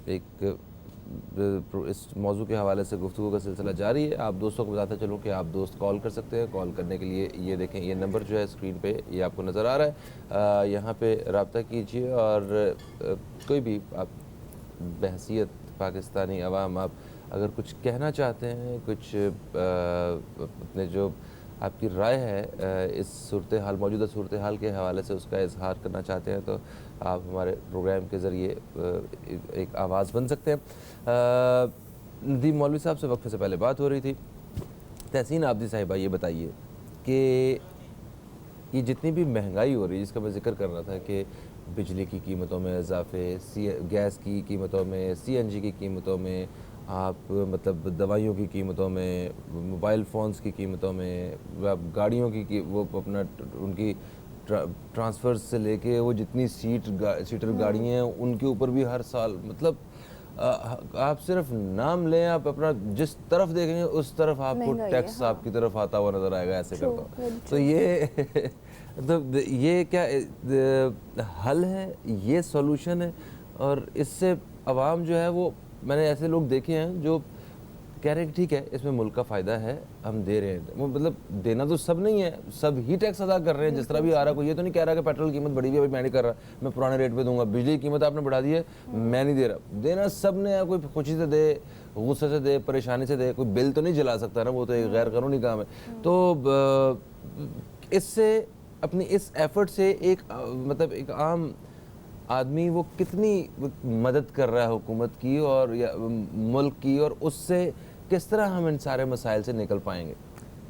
एक इस मौजू के हवाले से गुफ्तगू का सिलसिला जारी है। आप दोस्तों को बताते चलूँ कि आप दोस्त कॉल कर सकते हैं। कॉल करने के लिए ये देखें, ये नंबर जो है स्क्रीन पे ये आपको नज़र आ रहा है, यहाँ पे रब्ता कीजिए और कोई भी आप बहसीत पाकिस्तानी अवाम आप अगर कुछ कहना चाहते हैं, कुछ अपने जो आपकी राय है इस सूरत हाल, मौजूदा सूरत हाल के हवाले से उसका इजहार करना चाहते हैं, तो आप हमारे प्रोग्राम के ज़रिए एक आवाज़ बन सकते हैं। नदीम मौलवी साहब से वक्फे से पहले बात हो रही थी। तहसीन आबदी साहिबा, ये बताइए कि ये जितनी भी महंगाई हो रही है जिसका मैं ज़िक्र कर रहा था कि बिजली की कीमतों में इजाफे, गैस की कीमतों में, CNG की कीमतों में, आप मतलब दवाइयों की कीमतों में, मोबाइल फ़ोन्स की कीमतों में, गाड़ियों की वो अपना उनकी ट्रांसफ़र्स से लेके वो जितनी सीटर गाड़ियाँ हैं उनके ऊपर भी हर साल मतलब आप सिर्फ नाम लें, आप अपना जिस तरफ देखेंगे उस तरफ आपको टैक्स आपकी तरफ आता हुआ नज़र आएगा। ऐसे करता हूँ तो ये तो ये क्या हल है, ये सॉल्यूशन है? और इससे अवाम जो है वो, मैंने ऐसे लोग देखे हैं जो कह रहे हैं कि ठीक है इसमें मुल्क का फ़ायदा है, हम दे रहे हैं। वो मतलब देना तो सब नहीं है, सब ही टैक्स अदा कर रहे हैं जिस तरह भी आ रहा है। कोई ये तो नहीं कह रहा कि पेट्रोल की कीमत बढ़ी हुई है, मैं नहीं कर रहा, मैं पुराने रेट पे दूंगा। बिजली की कीमत आपने बढ़ा दी है, मैं नहीं दे रहा। देना सब ने है, कोई खुशी से दे, गुस्से से दे, परेशानी से दे, कोई बिल तो नहीं जला सकता ना, वो तो एक गैर कानूनी काम है। तो इससे अपनी इस एफर्ट से एक मतलब एक आम आदमी वो कितनी मदद कर रहा है हुकूमत की और या मुल्क की, और उससे किस तरह हम इन सारे मसाइल से निकल पाएंगे?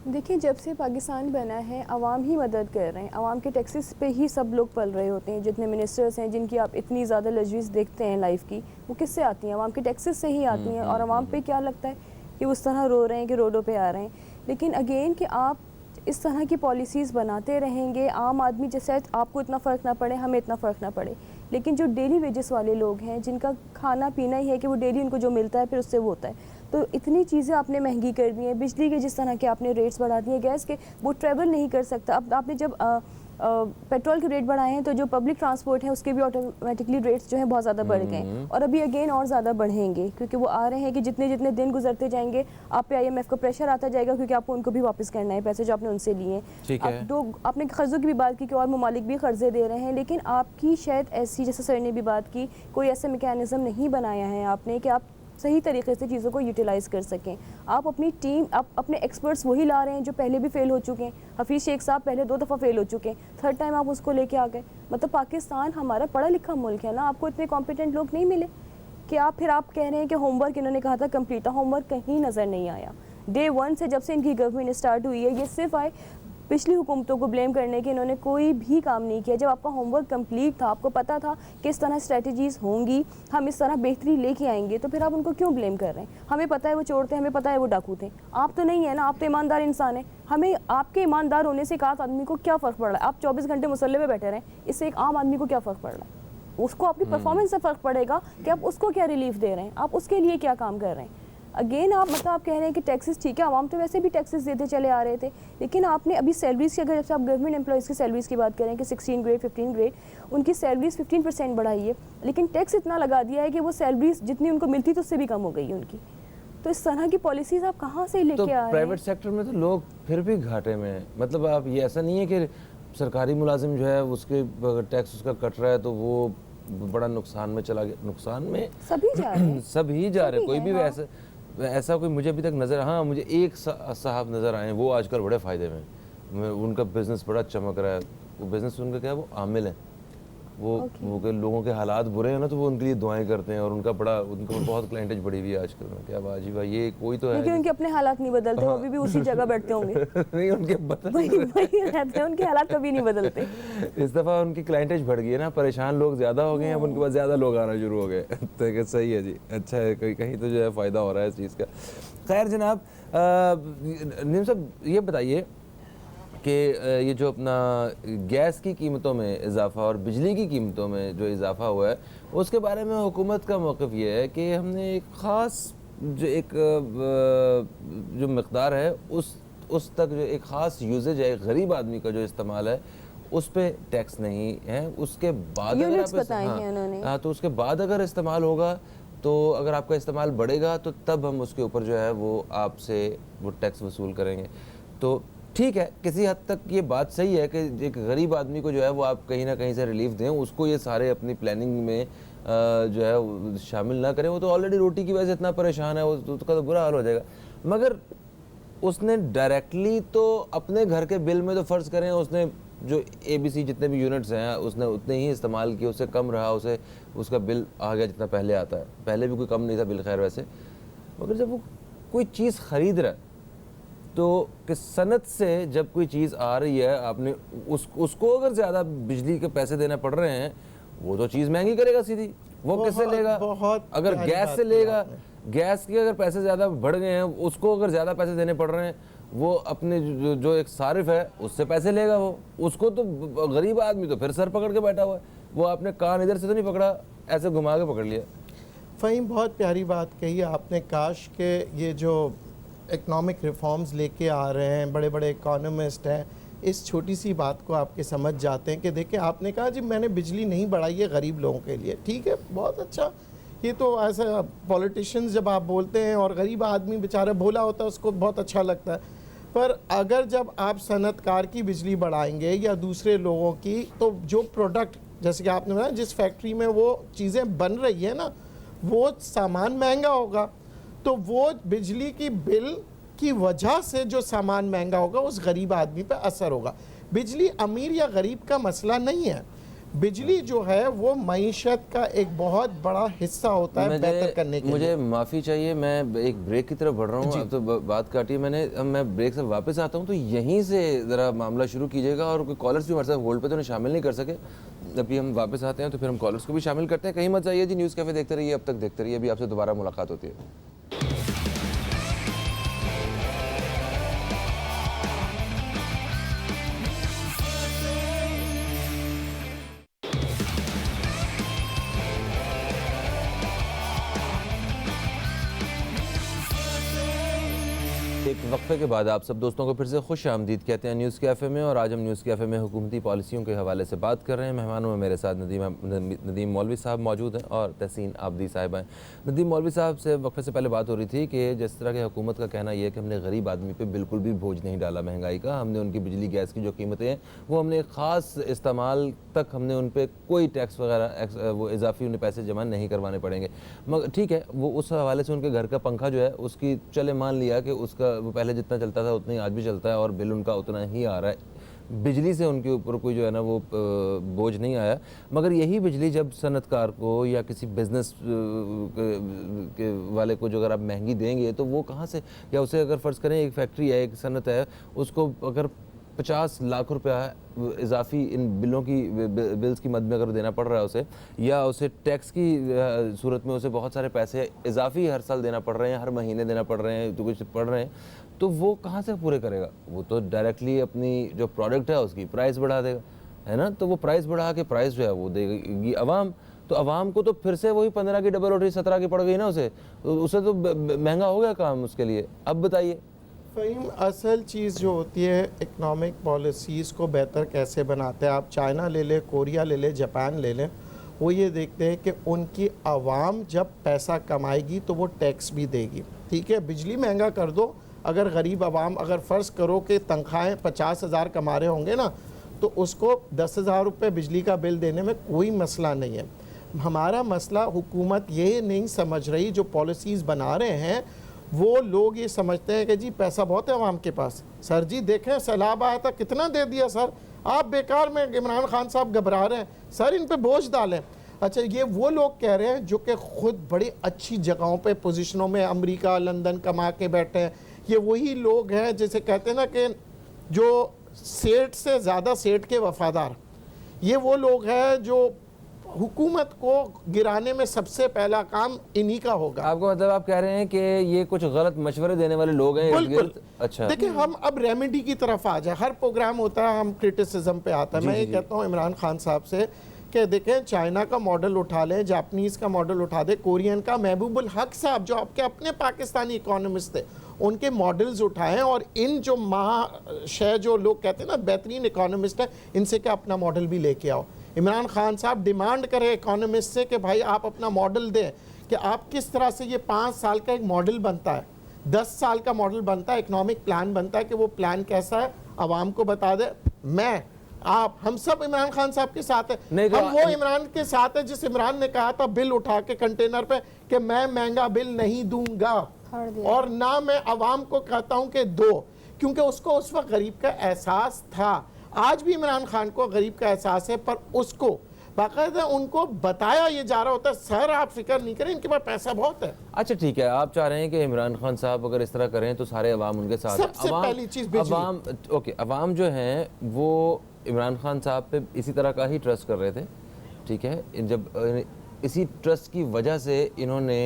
देखिए, जब से पाकिस्तान बना है आवाम ही मदद कर रहे हैं, आवाम के टैक्सेस पे ही सब लोग पल रहे होते हैं। जितने मिनिस्टर्स हैं जिनकी आप इतनी ज़्यादा लग्जरीज देखते हैं लाइफ की, वो किससे आती हैं? आवाम के टैक्सेस से ही आती हैं। और आवाम पे क्या लगता है कि उस तरह रो रहे हैं कि रोडों पे आ रहे हैं। लेकिन अगेन कि आप इस तरह की पॉलिसीज़ बनाते रहेंगे, आम आदमी जैसे आपको इतना फ़र्क ना पड़े, हमें इतना फ़र्क ना पड़े, लेकिन जो डेली वेजेस वाले लोग हैं जिनका खाना पीना ही है कि वो डेली उनको जो मिलता है फिर उससे वो होता है, तो इतनी चीज़ें आपने महंगी कर दी हैं। बिजली के जिस तरह के आपने रेट्स बढ़ा दिए, गैस के वो ट्रैवल नहीं कर सकता। अब आपने जब पेट्रोल के रेट बढ़ाए हैं तो जो पब्लिक ट्रांसपोर्ट है उसके भी ऑटोमेटिकली रेट्स जो हैं बहुत ज़्यादा बढ़ गए हैं, और अभी अगेन और ज़्यादा बढ़ेंगे क्योंकि वो आ रहे हैं कि जितने जितने दिन गुजरते जाएंगे आप पे IMF का प्रेशर आता जाएगा, क्योंकि आपको उनको भी वापस करना है पैसे जो आपने उनसे लिए हैं। आपने कर्ज़ों की भी बात की कि और ममालिक भी कर्जे दे रहे हैं, लेकिन आपकी शायद ऐसी, जैसे सर ने भी बात की, कोई ऐसा मैकेनिज़्म नहीं बनाया है आपने कि आप सही तरीके से चीज़ों को यूटिलाइज़ कर सकें। आप अपनी टीम, आप अपने एक्सपर्ट्स वही ला रहे हैं जो पहले भी फेल हो चुके हैं। हफीज़ शेख साहब पहले 2 दफ़ा फेल हो चुके हैं, थर्ड टाइम आप उसको लेके आ गए। मतलब पाकिस्तान हमारा पढ़ा लिखा मुल्क है ना, आपको इतने कॉम्पिटेंट लोग नहीं मिले कि फिर आप कह रहे हैं कि होमवर्क इन्होंने कहा था कंप्लीट था, होमवर्क कहीं नज़र नहीं आया। डे 1 से जब से इनकी गवर्नमेंट स्टार्ट हुई है, ये सिर्फ आए पिछली हुकूमतों को ब्लेम करने के, इन्होंने कोई भी काम नहीं किया। जब आपका होमवर्क कंप्लीट था, आपको पता था किस तरह स्ट्रेटजीज़ होंगी, हम इस तरह बेहतरी लेके आएंगे, तो फिर आप उनको क्यों ब्लेम कर रहे हैं? हमें पता है वो चोर थे, हमें पता है वो डाकू थे, आप तो नहीं है ना, आप तो ईमानदार इंसान हैं। हमें आपके ईमानदार होने से एक आम आदमी को क्या फ़र्क पड़ रहा है? आप 24 घंटे मुसल्ले पे बैठे रहें, इससे एक आम आदमी को क्या फ़र्क पड़ रहा है? उसको आपकी परफॉर्मेंस से फ़र्क पड़ेगा कि आप उसको क्या रिलीफ दे रहे हैं, आप उसके लिए क्या काम कर रहे हैं। अगेन आप मतलब आप कह रहे हैं कि टैक्सेस ठीक है, आवाम तो वैसे भी टैक्सेस देते चले आ रहे थे, लेकिन आपने अभी सैलरीज़ की, अगर जब से आप गवर्नमेंट एम्प्लॉयज़ की सैलरीज़ की बात करें कि 16 ग्रेड 15 ग्रेड, उनकी सैलरीज़ 15% बढ़ाई है, लेकिन टैक्स इतना लगा दिया है कि वो सैलरीज़ जितनी उनको मिलती तो उससे भी कम हो गई है उनकी। तो इस तरह की पॉलिसीज़ आप कहाँ से लेके आ रहे हैं? प्राइवेट सेक्टर में तो लोग फिर भी घाटे में हैं। मतलब आप ये ऐसा नहीं है कि सरकारी मुलाजिम जो है उसके टैक्स उसका कट रहा है तो वो बड़ा नुकसान में चला गया। नुकसान में सभी जा रहे हैं, सभी जा रहे हैं, कोई भी हाँ। ऐसा कोई मुझे अभी तक नज़र, हाँ मुझे एक साहब नज़र आए, वो आजकल बड़े फ़ायदे में, उनका बिज़नेस बड़ा चमक रहा है। वो बिज़नेस उनका क्या है, वो आमिल है, वो के लोगों के हालात बुरे हैं ना तो वो उनके लिए दुआएं करते हैं, और उनका बहुत क्लाइंटेज बढ़ी हुई है आजकल में। क्या बाजी भाई, ये कोई तो है, लेकिन उनके अपने हालात नहीं बदलते, वो अभी भी उसी जगह बैठते होंगे। नहीं उनके वही रहते हैं, उनके हालात कभी नहीं बदलते। इस दफ़ा उनकी क्लाइंटेज बढ़ गई है ना, परेशान लोग ज़्यादा हो गए हैं, अब उनके पास ज़्यादा लोग आना शुरू हो गए। तो सही है जी, अच्छा है, कहीं तो जो है फ़ायदा हो रहा है इस चीज़ का। खैर जनाब, नीम साहब ये बताइए कि ये जो अपना गैस की कीमतों में इजाफ़ा और बिजली की कीमतों में जो इजाफ़ा हुआ है, उसके बारे में हुकूमत का मौक़िफ़ ये है कि हमने एक ख़ास जो मकदार है उस तक जो एक ख़ास यूजेज है, गरीब आदमी का जो इस्तेमाल है उस पर टैक्स नहीं है। उसके बाद अगर तो उसके बाद अगर इस्तेमाल होगा तो अगर आपका इस्तेमाल बढ़ेगा तो तब हम उसके ऊपर जो है वो आपसे वो टैक्स वसूल करेंगे। तो ठीक है, किसी हद तक ये बात सही है कि एक गरीब आदमी को जो है वो आप कहीं ना कहीं से रिलीफ दें, उसको ये सारे अपनी प्लानिंग में जो है शामिल ना करें। वो तो ऑलरेडी रोटी की वजह से इतना परेशान है, उसका तो बुरा हाल हो जाएगा। मगर उसने डायरेक्टली तो अपने घर के बिल में तो फ़र्ज़ करें उसने जो ABC जितने भी यूनिट्स हैं उसने उतने ही इस्तेमाल किए, उससे कम रहा, उसे उसका बिल आ गया जितना पहले आता है। पहले भी कोई कम नहीं था बिल, खैर वैसे। मगर जब वो कोई चीज़ ख़रीद रहा है तो कि सनत से जब कोई चीज़ आ रही है, आपने उसको अगर ज़्यादा बिजली के पैसे देने पड़ रहे हैं, वो तो चीज़ महंगी करेगा सीधी। वो किससे लेगा? अगर गैस से लेगा, गैस के अगर पैसे ज़्यादा बढ़ गए हैं, उसको अगर ज़्यादा पैसे देने पड़ रहे हैं, वो अपने जो एक सारिफ है उससे पैसे लेगा। वो उसको तो गरीब आदमी तो फिर सर पकड़ के बैठा हुआ है। वो आपने कान इधर से तो नहीं पकड़ा, ऐसे घुमा के पकड़ लिया। फ़हीम, बहुत प्यारी बात कही आपने। काश के ये जो इकनॉमिक रिफॉर्म्स लेके आ रहे हैं, बड़े बड़े इकोनॉमिस्ट हैं, इस छोटी सी बात को आपके समझ जाते हैं कि देखिए आपने कहा जी मैंने बिजली नहीं बढ़ाई है गरीब लोगों के लिए, ठीक है, बहुत अच्छा। ये तो ऐसा पॉलिटिशियंस जब आप बोलते हैं और गरीब आदमी बेचारा भोला होता है उसको बहुत अच्छा लगता है, पर अगर जब आप सनतकार की बिजली बढ़ाएंगे या दूसरे लोगों की, तो जो प्रोडक्ट जैसे कि आपने बताया जिस फैक्ट्री में वो चीज़ें बन रही है ना, वो सामान महंगा होगा, तो वो बिजली की बिल की वजह से जो सामान महंगा होगा उस गरीब आदमी पे असर होगा। बिजली अमीर या गरीब का मसला नहीं है। बिजली जो है वो मईशत का एक बहुत बड़ा हिस्सा होता है बेहतर करने के मुझे लिए। माफ़ी चाहिए, मैं एक ब्रेक की तरफ बढ़ रहा हूँ। अब तो बात काटी है मैंने, अब मैं ब्रेक से वापस आता हूँ, तो यहीं से ज़रा मामला शुरू कीजिएगा। और कोई कॉलर्स भी हमारे साथ होल्ड पे तो शामिल नहीं कर सके। अभी हम वापस आते हैं तो फिर हम कॉलर्स को भी शामिल करते हैं। कहीं मत जाइए जी, न्यूज़ कैफ़े देखते रहिए, अब तक देखते रहिए, अभी आपसे दोबारा मुलाकात होती है। एक वक्फे के बाद आप सब दोस्तों को फिर से खुश आमदीद कहते हैं न्यूज़ कैफ़े में। और आज हम न्यूज़ कैफ़े में हुकूमती पॉलिसियों के हवाले से बात कर रहे हैं। मेहमानों में मेरे साथ नदीम मौलवी साहब मौजूद हैं और तहसीन आबदी साहिबा हैं। नदीम मौलवी साहब से वक्फे से पहले बात हो रही थी कि जिस तरह की हुकूमत का कहना यह है कि हमने गरीब आदमी पर बिल्कुल भी बोझ नहीं डाला महंगाई का। हमने उनकी बिजली गैस की जो कीमतें हैं वो हमने ख़ास इस्तेमाल तक हमने उन पर कोई टैक्स वगैरह वो इजाफी उन्हें पैसे जमा नहीं करवाने पड़ेंगे। मगर ठीक है, वो उस हवाले से उनके घर का पंखा जो है उसकी चले मान लिया कि उसका वो पहले जितना चलता था उतना ही आज भी चलता है और बिल उनका उतना ही आ रहा है। बिजली से उनके ऊपर कोई जो है ना वो बोझ नहीं आया। मगर यही बिजली जब सनतकार को या किसी बिजनेस के वाले को जो अगर आप महंगी देंगे तो वो कहाँ से, या उसे अगर फ़र्ज़ करें एक फैक्ट्री है, एक सनत है, उसको अगर 50 लाख रुपया इजाफी इन बिलों की बिल्स की मद में अगर देना पड़ रहा है उसे, या उसे टैक्स की सूरत में उसे बहुत सारे पैसे इजाफी हर साल देना पड़ रहे हैं, हर महीने देना पड़ रहे हैं, तो कुछ पड़ रहे हैं, तो वो कहाँ से पूरे करेगा? वो तो डायरेक्टली अपनी जो प्रोडक्ट है उसकी प्राइस बढ़ा देगा, है ना। तो वो प्राइस बढ़ा के प्राइस जो है वो देगी अवाम। तो अवाम को तो फिर से वही 15 की डबल रोटी 17 की पड़ गई ना उसे तो महंगा हो गया काम उसके लिए। अब बताइए फ़हीम, असल चीज़ जो होती है इकनॉमिक पॉलिसीज़ को बेहतर कैसे बनाते हैं। आप चाइना ले लें, कोरिया ले लें, जापान ले लें, वो ये देखते हैं कि उनकी आवाम जब पैसा कमाएगी तो वो टैक्स भी देगी। ठीक है, बिजली महंगा कर दो, अगर गरीब आवाम अगर फ़र्ज़ करो कि तनख्वाहें 50,000 कमा रहे होंगे ना, तो उसको 10,000 रुपये बिजली का बिल देने में कोई मसला नहीं है। हमारा मसला हुकूमत ये नहीं समझ रही, जो पॉलिसीज़ बना रहे हैं वो लोग ये समझते हैं कि जी पैसा बहुत है आवाम के पास। सर जी देखें, सैलाब आया था, कितना दे दिया सर, आप बेकार में इमरान खान साहब घबरा रहे हैं, सर इन पे बोझ डालें। अच्छा, ये वो लोग कह रहे हैं जो कि खुद बड़ी अच्छी जगहों पे पोजीशनों में अमेरिका लंदन कमा के बैठे हैं। ये वही लोग हैं जैसे कहते हैं ना कि जो सेठ से ज़्यादा सेठ के वफादार, ये वो लोग हैं जो हुकूमत को गिराने में सबसे पहला काम इन्हीं का होगा। आपको मतलब आप कह रहे हैं कि ये कुछ गलत मशवरे देने वाले लोग हैं? बिल्कुल। अच्छा, देखिए, हम अब रेमेडी की तरफ आ जाए। हर प्रोग्राम होता है हम क्रिटिसिज्म पे आता है। मैं ये कहता हूँ इमरान खान साहब से कि देखें, चाइना का मॉडल उठा लें, जापानीज़ का मॉडल उठा दे, कोरियन का, महबूबुल हक साहब जो आपके अपने पाकिस्तानी इकोनॉमिस्ट थे उनके मॉडल्स उठाएं, और इन जो महाशय जो लोग कहते हैं ना बेहतरीन इकोनॉमिस्ट है, इनसे क्या अपना मॉडल भी लेके आओ। इमरान खान साहब डिमांड करें इकोनॉमिस्ट से कि भाई आप अपना मॉडल दें कि आप किस तरह से ये 5 साल का एक मॉडल बनता है, 10 साल का मॉडल बनता है, इकोनॉमिक प्लान बनता है कि वो प्लान कैसा है आवाम को बता दे। मैं आप हम सब इमरान खान साहब के साथ है। हम वो इमरान के साथ है जिस इमरान ने कहा था बिल उठा के कंटेनर पे कि मैं महंगा बिल नहीं दूंगा, और ना मैं आवाम को कहता हूं कि दो, क्योंकि उसको उस वक्त गरीब का एहसास था। आज भी इमरान खान को गरीब का एहसास है, पर उसको बाकायदा उनको बताया ये जा रहा होता है, सर आप फिक्र नहीं करें, इनके पास पैसा बहुत है। अच्छा ठीक है, आप चाह रहे हैं कि इमरान खान साहब अगर इस तरह करें तो सारे अवाम उनके साथ सबसे पहली चीज़ अवाम, ओके, अवाम जो हैं वो इमरान खान साहब पे इसी तरह का ही ट्रस्ट कर रहे थे। ठीक है, जब इसी ट्रस्ट की वजह से इन्होंने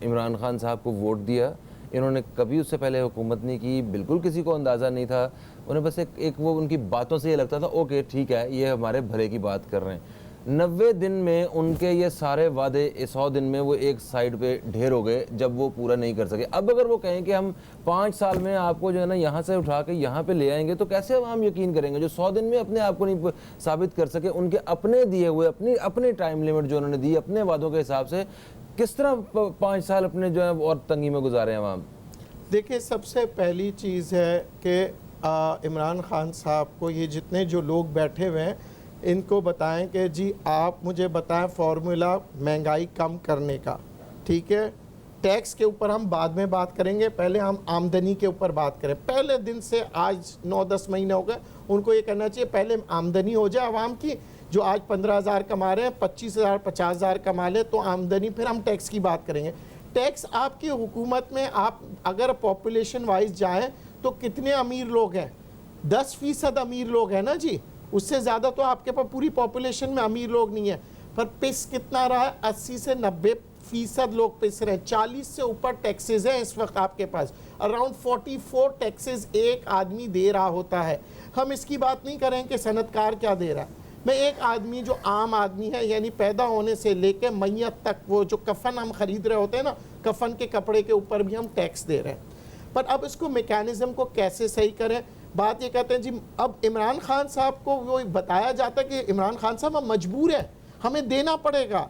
इमरान खान साहब को वोट दिया। इन्होंने कभी उससे पहले हुकूमत नहीं की, बिल्कुल किसी को अंदाज़ा नहीं था। उन्हें बस एक वो उनकी बातों से ये लगता था ओके ठीक है ये हमारे भले की बात कर रहे हैं। 90 दिन में उनके ये सारे वादे 100 दिन में वो एक साइड पे ढेर हो गए जब वो पूरा नहीं कर सके। अब अगर वो कहें कि हम 5 साल में आपको जो है ना यहाँ से उठा के यहाँ पे ले आएंगे, तो कैसे हम यकीन करेंगे जो 100 दिन में अपने आप को नहीं साबित कर सके। उनके अपने दिए हुए अपने टाइम लिमिट जो उन्होंने दी अपने वादों के हिसाब से, किस तरह 5 साल अपने जो है और तंगी में गुजारे हैं अवाम? देखिए, सबसे पहली चीज़ है कि इमरान खान साहब को ये जितने जो लोग बैठे हुए हैं इनको बताएं कि जी आप मुझे बताएं फार्मूला महंगाई कम करने का। ठीक है, टैक्स के ऊपर हम बाद में बात करेंगे, पहले हम आमदनी के ऊपर बात करें। पहले दिन से आज 9-10 महीने हो गए, उनको ये करना चाहिए पहले आमदनी हो जाए आवाम की, जो आज 15,000 कमा रहे हैं 25,000 50,000 कमा ले तो आमदनी, फिर हम टैक्स की बात करेंगे। टैक्स आपकी हुकूमत में आप अगर पॉपुलेशन वाइज जाएँ तो कितने अमीर लोग हैं? 10% अमीर लोग हैं ना जी, उससे ज़्यादा तो आपके पास पूरी पॉपुलेशन में अमीर लोग नहीं है। पर पिस कितना रहा है? 80 से 90% लोग पिस रहे हैं। 40 से ऊपर टैक्सेस हैं इस वक्त आपके पास, अराउंड 44 टैक्सेस एक आदमी दे रहा होता है। हम इसकी बात नहीं करें कि सनतकार क्या दे रहा है। मैं एक आदमी जो आम आदमी है, यानी पैदा होने से लेकर मैयत तक, वो जो कफन हम खरीद रहे होते हैं ना, कफन के कपड़े के ऊपर भी हम टैक्स दे रहे हैं। पर अब इसको मैकेनिज्म को कैसे सही करें? बात ये कहते हैं जी, अब इमरान खान साहब को वो बताया जाता है कि इमरान खान साहब हम मजबूर है, हमें देना पड़ेगा।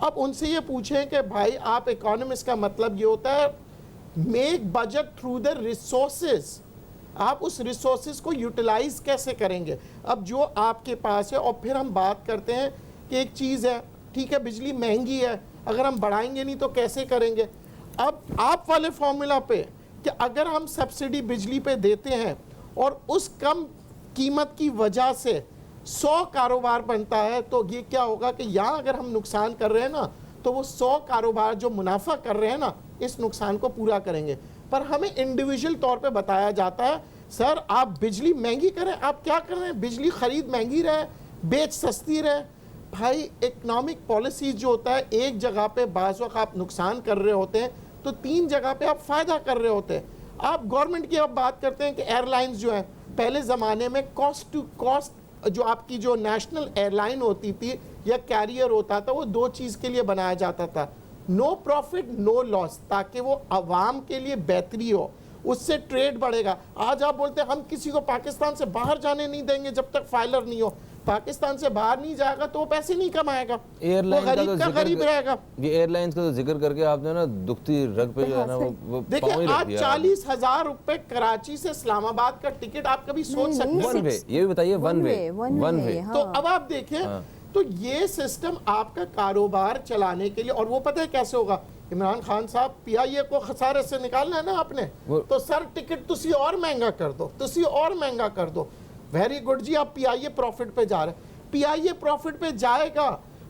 अब उनसे ये पूछें कि भाई आप इकोनॉमिस्ट का मतलब ये होता है make budget through the resources, आप उस रिसोर्सेज को यूटिलाइज कैसे करेंगे? अब जो आपके पास है, और फिर हम बात करते हैं कि एक चीज़ है, ठीक है बिजली महंगी है, अगर हम बढ़ाएंगे नहीं तो कैसे करेंगे? अब आप वाले फॉर्मूला पे कि अगर हम सब्सिडी बिजली पे देते हैं और उस कम कीमत की वजह से 100 कारोबार बनता है, तो ये क्या होगा कि यहाँ अगर हम नुकसान कर रहे हैं ना, तो वो 100 कारोबार जो मुनाफा कर रहे हैं ना, इस नुकसान को पूरा करेंगे। पर हमें इंडिविजुअल तौर पे बताया जाता है सर आप बिजली महंगी करें, आप क्या कर रहे हैं? बिजली खरीद महंगी रहे, बेच सस्ती रहे। भाई इकोनॉमिक पॉलिसी जो होता है, एक जगह पे बाज़ वक़्त आप नुकसान कर रहे होते हैं तो 3 जगह पे आप फ़ायदा कर रहे होते हैं। आप गवर्नमेंट की अब बात करते हैं कि एयरलाइंस जो है, पहले ज़माने में कॉस्ट टू कॉस्ट जो आपकी जो नेशनल एयरलाइन होती थी या कैरियर होता था, वो 2 चीज़ के लिए बनाया जाता था, नो प्रॉफिट नो लॉस, ताकि वो आवाम के लिए बेहतरी हो, उससे ट्रेड बढ़ेगा। आज आप बोलते हैं हम किसी को पाकिस्तान से बाहर जाने नहीं देंगे जब तक फाइलर नहीं हो। पाकिस्तान से बाहर नहीं जाएगा तो वो पैसे नहीं कमाएगा, एयरलाइन वो गरीब का गरीब रहेगा। ये एयरलाइंस का तो जिक्र करके आपने ना दुखती रग पे जो है ना वो देखिए आज 40,000 रुपए कराची से इस्लामाबाद का टिकट आप कभी सोच सकते हैं? वन वे, ये भी बताइए, वन वे। तो अब आप देखें, तो ये सिस्टम आपका कारोबार चलाने के लिए, और वो पता है कैसे होगा? इमरान खान साहब PIA को खसारे से निकालना है ना आपने, तो सर टिकट तुसी और महंगा कर दो, तुसी और महंगा कर दो। वेरी गुड जी, आप PIA प्रॉफिट पे जा रहे हैं, PIA प्रॉफिट पे जाएगा,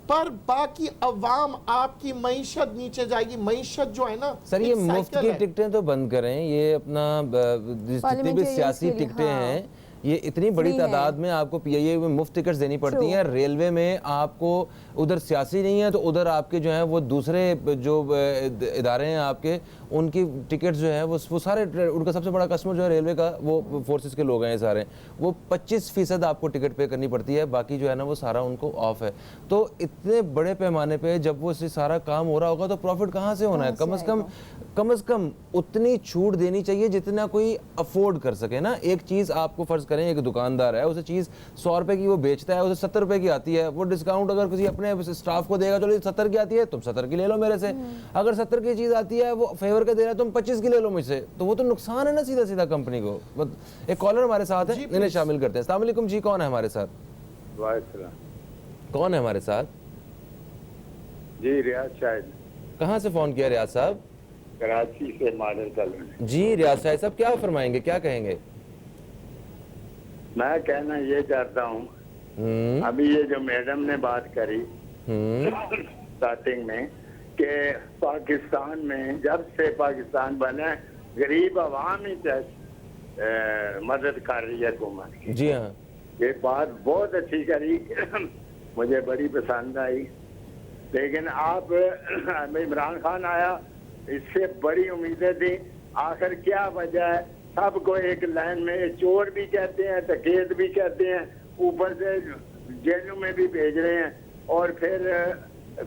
पर बाकी अवाम आपकी मईशत नीचे जाएगी। मईशत जो है ना सर, ये मुफ्त की टिकटें तो बंद करें, ये अपना जितनी भी सियासी टिकटें हैं, ये इतनी बड़ी तादाद में आपको PIA में मुफ्त टिकट्स देनी पड़ती हैं। रेलवे में आपको उधर सियासी नहीं है तो उधर आपके जो है वो दूसरे जो इदारे हैं आपके, उनकी टिकट्स जो है वो सारे, उनका सबसे बड़ा कस्टमर जो है रेलवे का वो फोर्सेस के लोग हैं सारे, वो 25% आपको टिकट पे करनी पड़ती है, बाकी जो है ना वो सारा उनको ऑफ है। तो इतने बड़े पैमाने पे जब वो सारा काम हो रहा होगा तो प्रॉफिट कहाँ से होना है? कम से कम उतनी छूट देनी चाहिए जितना कोई अफोर्ड कर सके ना। एक चीज़ आपको फ़र्ज़ करें, एक दुकानदार है, उसे चीज़ 100 रुपये की वो बेचता है, उसे 70 रुपये की आती है, वो डिस्काउंट अगर किसी अपने स्टाफ को देगा, चलो 70 की आती है तुम 70 की ले लो मेरे से, अगर 70 की चीज़ आती है वो फेवर का दे रहा है तुम 25 की ले लो मुझसे, तो वो तो नुकसान है ना सीधा सीधा कंपनी को। एक कॉलर हमारे साथ है, इन्हें शामिल करते हैं। अस्सलाम वालेकुम जी, कौन है हमारे साथ? कौन है हमारे साथ जी? रियाज शाहिद। कहाँ से फ़ोन किया रियाज साहब? कराची से मॉडल कॉलोनी। जी रियाज शाहिद साहब, क्या फरमाएंगे, क्या कहेंगे? मैं कहना ये चाहता हूँ, अभी ये जो मैडम ने बात करी स्टार्टिंग में कि पाकिस्तान में जब से पाकिस्तान बना गरीब आवाम ही मदद कर रही है हुकूमत की। जी हाँ, ये बात बहुत अच्छी करी, मुझे बड़ी पसंद आई। लेकिन आप इमरान खान आया, इससे बड़ी उम्मीदें थी, आखिर क्या वजह है? सबको एक लाइन में चोर भी कहते हैं, डकैत भी कहते हैं, ऊपर से जेलों में भी भेज रहे हैं, और फिर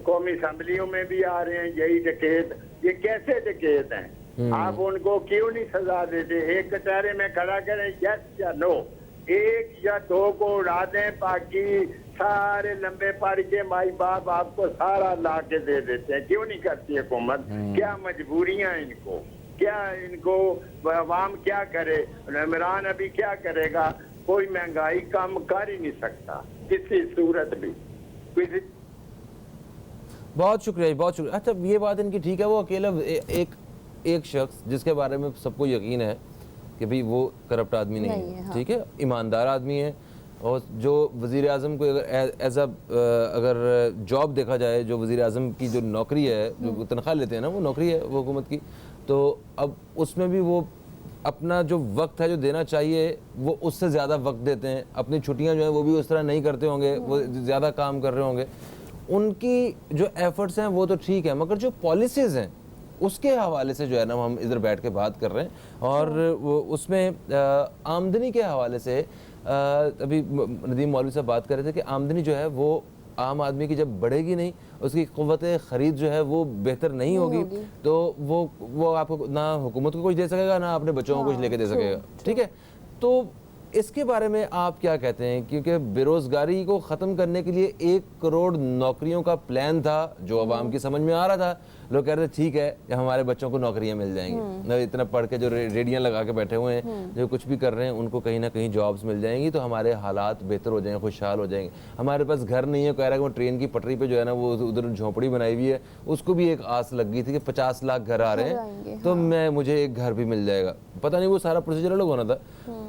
कौमी असम्बलियों में भी आ रहे हैं यही डकैत। ये कैसे डकैत हैं? आप उनको क्यों नहीं सजा देते? एक कटहरे में खड़ा करें, यस या नो, 1 या 2 को उड़ा दें, बाकी सारे लंबे पारी के माई बाप आपको सारा ला के दे देते हैं। क्यों नहीं करती हुकूमत? क्या मजबूरियां इनको? क्या इनको अवाम क्या करे? इमरान अभी क्या करेगा? कोई महंगाई कम कर ही नहीं सकता किसी सूरत भी। बहुत शुक्रिया, बहुत शुक्रिया। अच्छा, ये बात इनकी ठीक है, वो अकेला एक शख्स जिसके बारे में सबको यकीन है कि भाई वो करप्ट आदमी नहीं है, हाँ। ठीक है, ईमानदार आदमी है। और जो वज़ीर आज़म को अगर जॉब देखा जाए, जो वज़ीर आज़म की जो नौकरी है, जो तनख्वाह लेते हैं ना, वो नौकरी है वो हुकूमत की, तो अब उसमें भी वो अपना जो वक्त है जो देना चाहिए वो उससे ज़्यादा वक्त देते हैं। अपनी छुट्टियां जो है वो भी उस तरह नहीं करते होंगे, वो ज़्यादा काम कर रहे होंगे। उनकी जो एफर्ट्स हैं वो तो ठीक है, मगर जो पॉलिसीज़ हैं उसके हवाले से जो है ना हम इधर बैठ के बात कर रहे हैं। और वो उसमें आमदनी के हवाले से अभी नदीम मौलवी साहब बात कर रहे थे कि आमदनी जो है वो आम आदमी की जब बढ़ेगी नहीं, उसकी क़ुव्वत ख़रीद जो है वो बेहतर नहीं होगी, तो वो आपको ना हुकूमत को कुछ दे सकेगा, ना अपने बच्चों को कुछ लेके दे सकेगा, ठीक है। तो इसके बारे में आप क्या कहते हैं? क्योंकि बेरोज़गारी को ख़त्म करने के लिए 1 करोड़ नौकरियों का प्लान था जो अवाम की समझ में आ रहा था। लोग कह रहे थे ठीक है हमारे बच्चों को नौकरियां मिल जाएंगी, इतना पढ़ के जो रेडियां लगा के बैठे हुए हैं, जो कुछ भी कर रहे हैं, उनको कहीं ना कहीं जॉब्स मिल जाएंगी, तो हमारे हालात बेहतर हो जाएंगे, खुशहाल हो जाएंगे। हमारे पास घर नहीं है, कह रहा है कि वो ट्रेन की पटरी पे जो है ना वो उधर झोंपड़ी बनाई हुई है, उसको भी एक आस लग गई थी कि 50 लाख घर आ रहे हैं तो मुझे एक घर भी मिल जाएगा। पता नहीं वो सारा प्रोसीजर अलग होना था।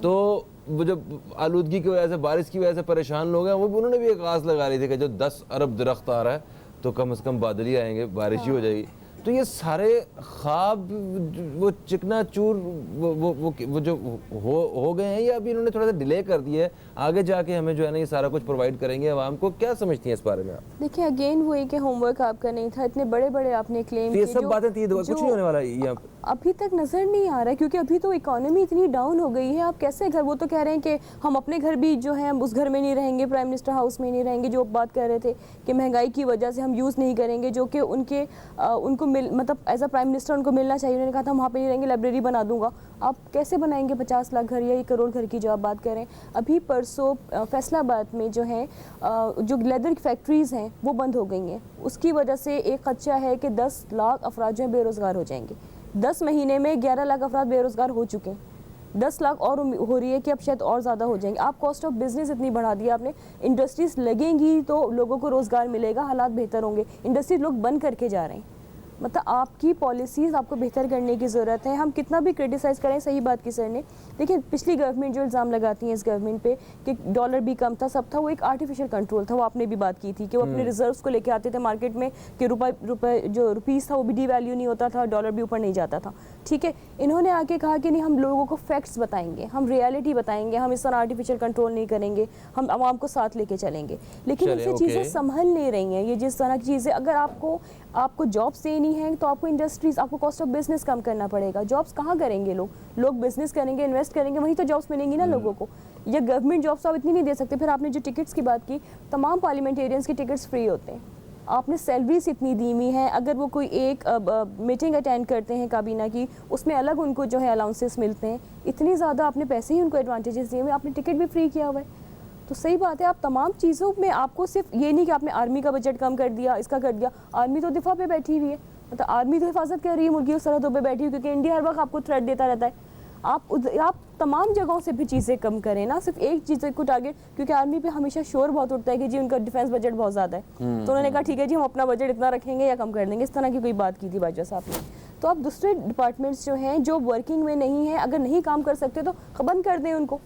तो वो जब आलूदगी की वजह से, बारिश की वजह से परेशान लोग हैं, वो उन्होंने भी एक आस लगा ली थी कि जो 10 अरब दरख्त आ रहा है तो कम से कम बादल ही आएंगे, बारिश ही हो जाएगी। तो ये सारे ख्वाब वो चिकना चूर वो जो हो गए हैं, या अभी इन्होंने थोड़ा सा डिले कर दिया है, आगे जाके हमें जो है ना ये सारा कुछ प्रोवाइड करेंगे आवाम को? क्या समझती हैं इस बारे में आप? देखिए अगेन वो कि होमवर्क आपका नहीं था, इतने बड़े बड़े आपने क्लेम ये सब बातें थी, कुछ नहीं होने वाला ये अभी तक नज़र नहीं आ रहा है, क्योंकि अभी तो इकोनॉमी इतनी डाउन हो गई है। आप कैसे घर, वो तो कह रहे हैं कि हम अपने घर भी जो है हम उस घर में नहीं रहेंगे, प्राइम मिनिस्टर हाउस में नहीं रहेंगे, जो बात कर रहे थे कि महंगाई की वजह से हम यूज़ नहीं करेंगे, जो कि उनको मतलब एज अ प्राइम मिनिस्टर उनको मिलना चाहिए। उन्होंने कहा था हम वहाँ पे नहीं रहेंगे, लाइब्रेरी बना दूंगा। आप कैसे बनाएंगे 50 लाख घर या 1 करोड़ घर की जो आप बात करें? अभी परसों फैसलाबाद में जो है जो लेदर फैक्ट्रीज़ हैं वो बंद हो गई हैं। उसकी वजह से एक खदशा है कि 10 लाख अफराद जो हैं बेरोज़गार हो जाएंगे। 10 महीने में 11 लाख अफराद बेरोज़गार हो चुके हैं, 10 लाख और हो रही है कि अब शायद और ज़्यादा हो जाएंगे। आप कॉस्ट ऑफ बिजनेस इतनी बढ़ा दी आपने, इंडस्ट्रीज़ लगेंगी तो लोगों को रोज़गार मिलेगा, हालात बेहतर होंगे। इंडस्ट्रीज लोग बंद करके जा रहे हैं। मतलब आपकी पॉलिसीज़ आपको बेहतर करने की ज़रूरत है। हम कितना भी क्रिटिसाइज़ करें, सही बात की सर ने, देखिए पिछली गवर्नमेंट जो इल्ज़ाम लगाती है इस गवर्नमेंट पे कि डॉलर भी कम था, सब था, वो एक आर्टिफिशियल कंट्रोल था। वो आपने भी बात की थी कि वो अपने रिजर्व्स को लेके आते थे मार्केट में कि रुपये जो रुपीज़ था वो भी डिवैल्यू नहीं होता था, डॉलर भी ऊपर नहीं जाता था, ठीक है। इन्होंने आके कहा कि नहीं, हम लोगों को फैक्ट्स बताएंगे, हम रियलिटी बताएंगे, हम इस तरह आर्टिफिशियल कंट्रोल नहीं करेंगे, हम आवाम को साथ लेके चलेंगे। लेकिन ऐसी चीज़ें संभल नहीं रही हैं। ये जिस तरह की चीज़ें, अगर आपको जॉब्स देनी है तो आपको इंडस्ट्रीज, आपको कॉस्ट ऑफ बिजनेस कम करना पड़ेगा। जॉब्स कहाँ करेंगे लोग बिजनेस करेंगे, इन्वेस्ट करेंगे, वहीं तो जॉब्स मिलेंगी ना लोगों को। या गवर्नमेंट जॉब्स तो आप इतनी नहीं दे सकते। फिर आपने जो टिकट्स की बात की, तमाम पार्लियामेंटेरियंस की टिकट्स फ्री होते हैं। आपने सैलरीज इतनी दी हुई हैं, अगर वो कोई एक मीटिंग अटेंड करते हैं काबीना की, उसमें अलग उनको जो है अलाउंसेस मिलते हैं। इतनी ज़्यादा आपने पैसे ही उनको एडवांटेजेस दिए हुए, आपने टिकट भी फ्री किया हुआ है। तो सही बात है, आप तमाम चीज़ों में, आपको सिर्फ ये नहीं कि आपने आर्मी का बजट कम कर दिया, इसका कर दिया। आर्मी तो दिफा पे बैठी हुई है, मतलब आर्मी तो हिफाजत कर रही है मुल्की सरहदों पे बैठी हुई, क्योंकि इंडिया हर वक्त आपको थ्रेट देता रहता है। आप तमाम जगहों से भी चीज़ें कम करें ना, सिर्फ एक चीज़ को टारगेट, क्योंकि आर्मी पे हमेशा शोर बहुत उठता है कि जी उनका डिफेंस बजट बहुत ज़्यादा है, तो उन्होंने कहा ठीक है जी हम अपना बजट इतना रखेंगे या कम कर देंगे। इस तरह की कोई बात की थी बाजवा साहब ने। तो आप दूसरे डिपार्टमेंट्स जो हैं, जो वर्किंग में नहीं है, अगर नहीं काम कर सकते तो बंद कर दें उनको।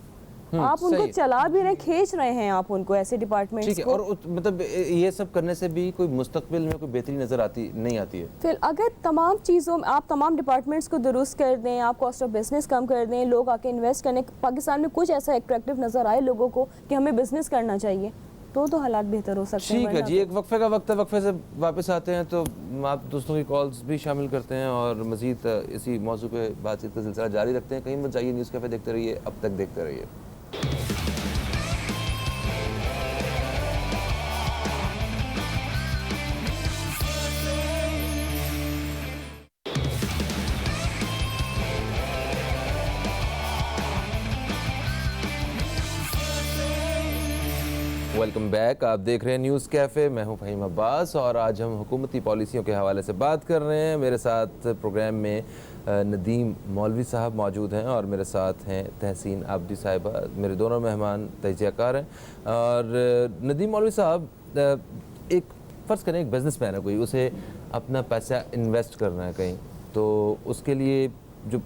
आप उनको चला भी रहे, खींच रहे हैं आप उनको, ऐसे डिपार्टमेंट्स को। और मतलब ये सब करने से भी कोई मुस्तकबिल में कोई बेहतरी नजर नहीं आती है। फिर अगर तमाम चीज़ों में आप तमाम डिपार्टमेंट्स को दुरुस्त कर दें, आप कॉस्ट ऑफ बिजनेस कम कर दें, लोग आके इन्वेस्ट करने, पाकिस्तान में कुछ ऐसा एट्रैक्टिव नजर आए लोगों को कि हमें बिजनेस करना चाहिए, तो हालात बेहतर हो सकते हैं। ठीक है जी, एक वक्फे का वक्त है, वक्फे से वापस आते हैं तो आप दोस्तों की कॉल्स भी शामिल करते हैं और मजीद इसी मौजू पे बातचीत का सिलसिला जारी रखते हैं। कहीं मत जाइए, न्यूज़ कैफे देखते रहिए, अब तक देखते रहिए। वेलकम बैक, आप देख रहे हैं न्यूज़ कैफ़े। मैं हूं फ़हीम अब्बास और आज हम हुकूमती पॉलिसियों के हवाले से बात कर रहे हैं। मेरे साथ प्रोग्राम में नदीम मौलवी साहब मौजूद हैं और मेरे साथ हैं तहसीन आबदी साहिबा। मेरे दोनों मेहमान तजियाकार हैं। और नदीम मौलवी साहब, एक फ़र्ज़ करें एक बिजनेसमैन है कोई, उसे अपना पैसा इन्वेस्ट करना है कहीं, तो उसके लिए जो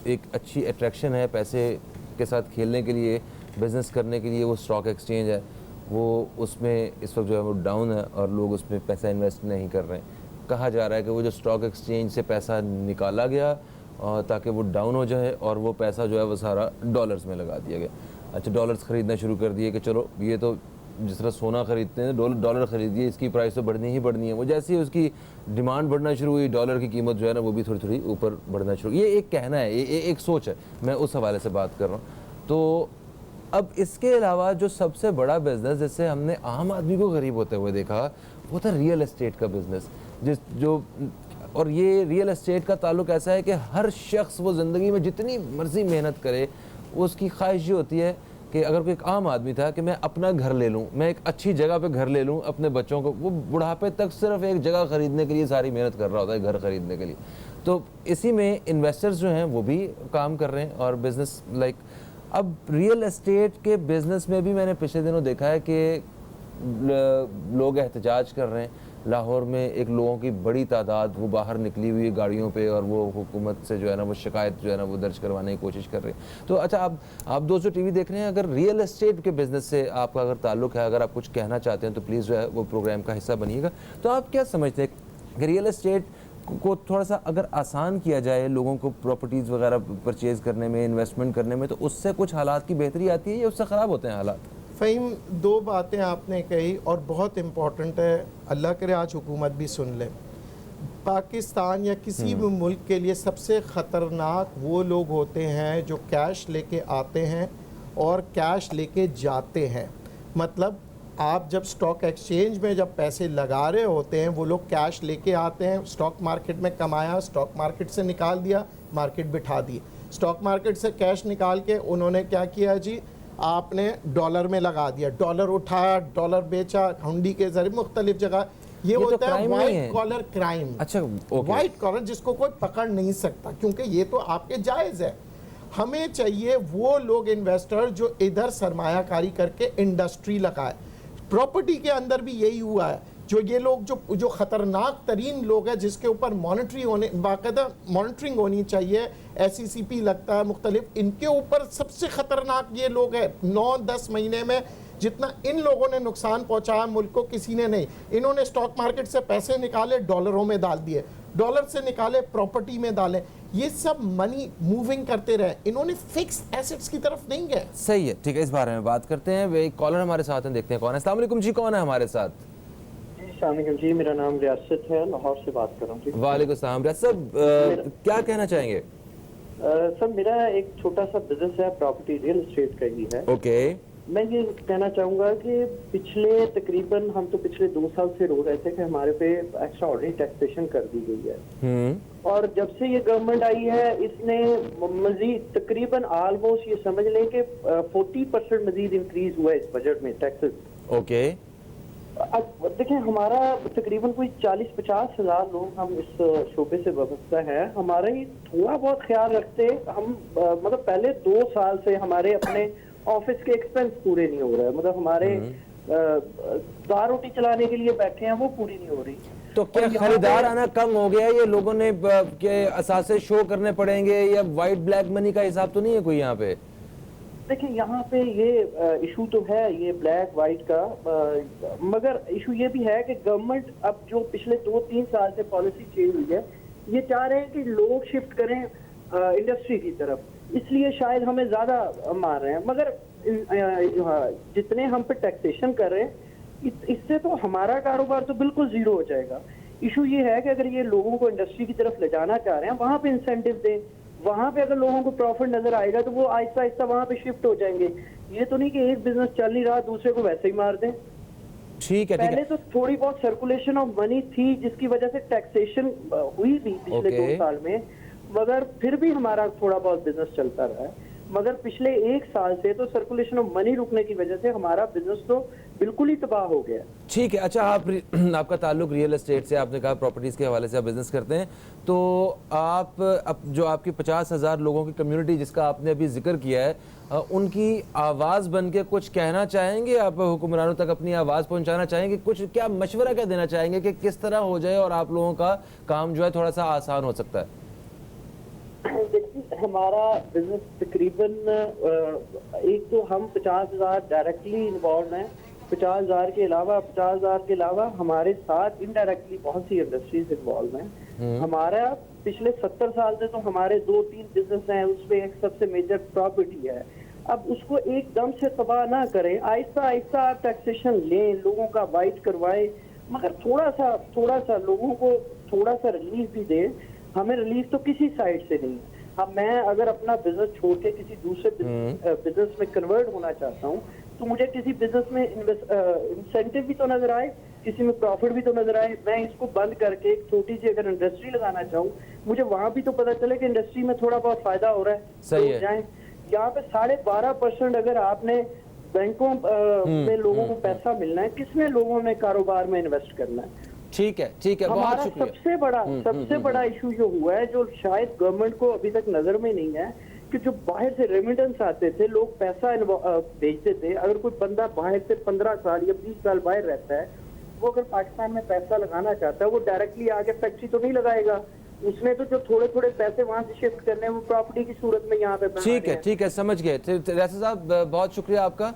एक अच्छी अट्रैक्शन है पैसे के साथ खेलने के लिए, बिज़नेस करने के लिए, वो स्टॉक एक्सचेंज है। वो उसमें इस वक्त जो है वो डाउन है और लोग उसमें पैसा इन्वेस्ट नहीं कर रहे हैं। कहा जा रहा है कि वो जो स्टॉक एक्सचेंज से पैसा निकाला गया ताकि वो डाउन हो जाए और वो पैसा जो है वो सारा डॉलर्स में लगा दिया गया। अच्छा, डॉलर्स ख़रीदना शुरू कर दिए कि चलो ये तो जिस तरह सोना ख़रीदते हैं डॉलर ख़रीदिए, इसकी प्राइस तो बढ़नी ही बढ़नी है। वो जैसे ही उसकी डिमांड बढ़ना शुरू हुई, डॉलर की कीमत जो है ना वो भी थोड़ी थोड़ी ऊपर बढ़ना शुरू। ये एक कहना है, ये एक सोच है, मैं उस हवाले से बात कर रहा हूँ। तो अब इसके अलावा जो सबसे बड़ा बिज़नेस जिससे हमने आम आदमी को गरीब होते हुए देखा वो था रियल एस्टेट का बिज़नेस। और ये रियल एस्टेट का ताल्लुक ऐसा है कि हर शख्स वो ज़िंदगी में जितनी मर्ज़ी मेहनत करे, उसकी ख्वाहिश ये होती है कि अगर कोई एक आम आदमी था कि मैं अपना घर ले लूँ, मैं एक अच्छी जगह पे घर ले लूँ अपने बच्चों को, वो बुढ़ापे तक सिर्फ एक जगह ख़रीदने के लिए सारी मेहनत कर रहा होता है, घर ख़रीदने के लिए। तो इसी में इन्वेस्टर्स जो हैं वो भी काम कर रहे हैं और बिज़नेस अब रियल एस्टेट के बिज़नेस में भी मैंने पिछले दिनों देखा है कि लोग एहतजाज कर रहे हैं। लाहौर में एक लोगों की बड़ी तादाद वो बाहर निकली हुई है गाड़ियों पे और वो हुकूमत से जो है ना वो शिकायत जो है ना वो दर्ज करवाने की कोशिश कर रहे हैं। तो अच्छा, आप दोस्तों टीवी देख रहे हैं, अगर रियल एस्टेट के बिज़नेस से आपका अगर ताल्लुक़ है, अगर आप कुछ कहना चाहते हैं तो प्लीज़ जो है वो प्रोग्राम का हिस्सा बनिएगा। तो आप क्या समझते हैं कि रियल एस्टेट को थोड़ा सा अगर आसान किया जाए लोगों को प्रॉपर्टीज़ वगैरह परचेज़ करने में, इन्वेस्टमेंट करने में, तो उससे कुछ हालात की बेहतरी आती है या उससे ख़राब होते हैं हालात? फ़हीम, दो बातें आपने कही और बहुत इम्पॉर्टेंट है, अल्लाह करे आज हुकूमत भी सुन ले। पाकिस्तान या किसी भी मुल्क के लिए सबसे ख़तरनाक वो लोग होते हैं जो कैश लेके आते हैं और कैश लेके जाते हैं। मतलब आप जब स्टॉक एक्सचेंज में जब पैसे लगा रहे होते हैं, वो लोग कैश लेके आते हैं, स्टॉक मार्केट में कमाया, स्टॉक मार्केट से निकाल दिया, मार्केट बिठा दी। स्टॉक मार्केट से कैश निकाल के उन्होंने क्या किया जी, आपने डॉलर में लगा दिया, डॉलर उठाया, डॉलर बेचा, हुंडी के जरिए मुख्तलिफ जगह। ये होता है वाइट कॉलर क्राइम। अच्छा, वाइट कॉलर जिसको कोई पकड़ नहीं सकता, क्योंकि ये तो आपके जायज़ है। हमें चाहिए वो लोग इन्वेस्टर जो इधर सरमायाकारी करके इंडस्ट्री लगाए। प्रॉपर्टी के अंदर भी यही हुआ है। जो ये लोग जो ख़तरनाक तरीन लोग हैं जिसके ऊपर बाकायदा मॉनिटरिंग होनी चाहिए, SECP लगता है मुख्तलिफ, इनके ऊपर सबसे ख़तरनाक ये लोग हैं। 9-10 महीने में जितना इन लोगों ने नुकसान पहुंचाया मुल्क को किसी ने नहीं। इन्होंने स्टॉक मार्केट से पैसे निकाले, डॉलरों में डाल दिए, डॉलर से निकाले प्रॉपर्टी में डाले, ये सब मनी मूविंग करते रहे, इन्होंने फिक्स एसेट्स की तरफ नहीं गए। सही है, ठीक है, इस बारे में बात करते हैं। एक कॉलर हमारे साथ हैं, देखते हैं कौन है। अस्सलाम वालेकुम जी, कौन है हमारे साथ? जी, मेरा नाम रियासत है, लाहौर से बात कर रहा हूँ। वालेकुम सलाम। रियासत, क्या कहना चाहेंगे? सर, मेरा एक छोटा सा बिजनेस है, प्रॉपर्टी रियल एस्टेट का ही है। ओके। मैं ये कहना चाहूँगा कि पिछले तकरीबन हम तो पिछले 2 साल से रो रहे थे कि हमारे पे एक्स्ट्रा ऑर्डिनरी टैक्सेशन कर दी गई है, और जब से ये गवर्नमेंट आई है इसने मजीद तकरीबन ऑलमोस्ट ये समझ लें कि 40% मजीद इंक्रीज हुआ है इस बजट में टैक्सेस। ओके। अब देखें, हमारा तकरीबन कोई 40-50 हज़ार लोग हम इस शोबे से वाबस्ता है। हमारा ही थोड़ा बहुत ख्याल रखते हम, मतलब पहले 2 साल से हमारे अपने ऑफिस के एक्सपेंस पूरे नहीं हो रहे हैं, मतलब हमारे दाल रोटी चलाने के लिए बैठे हैं वो पूरी नहीं हो रही। तो क्या खरीदार आना कम हो गया? ये लोगों ने के असासे शो करने पड़ेंगे या वाइट ब्लैक मनी का हिसाब तो नहीं है कोई यहाँ पे? देखिए, यहाँ पे ये इशू तो है ये ब्लैक वाइट का, मगर इशू ये भी है कि गवर्नमेंट अब जो पिछले 2-3 साल से पॉलिसी चेंज हुई है, ये चाह रहे हैं कि लोग शिफ्ट करें इंडस्ट्री की तरफ, इसलिए शायद हमें ज्यादा मार रहे हैं। मगर जितने हम पे टैक्सेशन कर रहे हैं इससे तो हमारा कारोबार तो बिल्कुल जीरो हो जाएगा। इशू ये है कि अगर ये लोगों को इंडस्ट्री की तरफ ले जाना चाह रहे हैं, वहाँ पे इंसेंटिव दें, वहाँ पे अगर लोगों को प्रॉफिट नजर आएगा तो वो आहिस्ता आहिस्ता वहाँ पे शिफ्ट हो जाएंगे। ये तो नहीं कि एक बिजनेस चल नहीं रहा दूसरे को वैसे ही मार दें। ठीक है, पहले तो थोड़ी बहुत सर्कुलेशन ऑफ मनी थी जिसकी वजह से टैक्सेशन हुई भी पिछले 2 साल में, मगर फिर भी हमारा थोड़ा बहुत बिजनेस चलता रहा है। मगर पिछले 1 साल से तो सर्कुलेशन ऑफ मनी रुकने की वजह से हमारा बिजनेस तो बिल्कुल ही तबाह हो गया। ठीक है, अच्छा आपका ताल्लुक रियल एस्टेट से, आपने कहा प्रॉपर्टीज़ के हवाले से आप बिज़नेस करते हैं, तो आप जो आपकी 50,000 लोगों की कम्युनिटी जिसका आपने अभी जिक्र किया है, उनकी आवाज़ बन के कुछ कहना चाहेंगे आप? हुक्मरानों तक अपनी आवाज़ पहुंचाना चाहेंगे? कुछ क्या मशवरा क्या देना चाहेंगे कि किस तरह हो जाए और आप लोगों का काम जो है थोड़ा सा आसान हो सकता है? देखिए, हमारा बिजनेस तकरीबन एक तो हम 50,000 डायरेक्टली इन्वॉल्व हैं, 50,000 के अलावा हमारे साथ इनडायरेक्टली बहुत सी इंडस्ट्रीज इन्वॉल्व हैं। हमारा पिछले 70 साल से तो हमारे 2-3 बिजनेस हैं, उसमें एक सबसे मेजर प्रॉपर्टी है। अब उसको एकदम से तबाह ना करें, आहिस्ता आहिस्ता आप टैक्सेशन लें, लोगों का वाइट करवाएं, मगर थोड़ा सा लोगों को थोड़ा सा रिलीफ भी दें। हमें रिलीफ तो किसी साइड से नहीं है। अब मैं अगर अपना बिजनेस छोड़ के किसी दूसरे बिजनेस में कन्वर्ट होना चाहता हूँ तो मुझे किसी बिजनेस में इंसेंटिव भी तो नजर आए, किसी में प्रॉफिट भी तो नजर आए। मैं इसको बंद करके एक छोटी सी अगर इंडस्ट्री लगाना चाहूँ, मुझे वहां भी तो पता चले कि इंडस्ट्री में थोड़ा बहुत फायदा हो रहा है। सही तो है। जाएं। यहाँ पे 12.5% अगर आपने बैंकों में लोगों को पैसा मिलना है, किसने लोगों ने कारोबार में इन्वेस्ट करना है? ठीक है, बहुत हमारा शुक्रिया। सबसे बड़ा इशू जो हुआ है, जो शायद गवर्नमेंट को अभी तक नजर में नहीं है, कि जो बाहर से रेमिटेंस आते थे, लोग पैसा भेजते थे। अगर कोई बंदा बाहर से 15 साल या 20 साल बाहर रहता है, वो अगर पाकिस्तान में पैसा लगाना चाहता है, वो डायरेक्टली आके फैक्ट्री तो नहीं लगाएगा। उसने तो जो थोड़े थोड़े पैसे वहां से शिफ्ट करने हैं, वो प्रॉपर्टी की सूरत में यहाँ पे ठीक है, समझ गए। रैसा साहब, बहुत शुक्रिया आपका।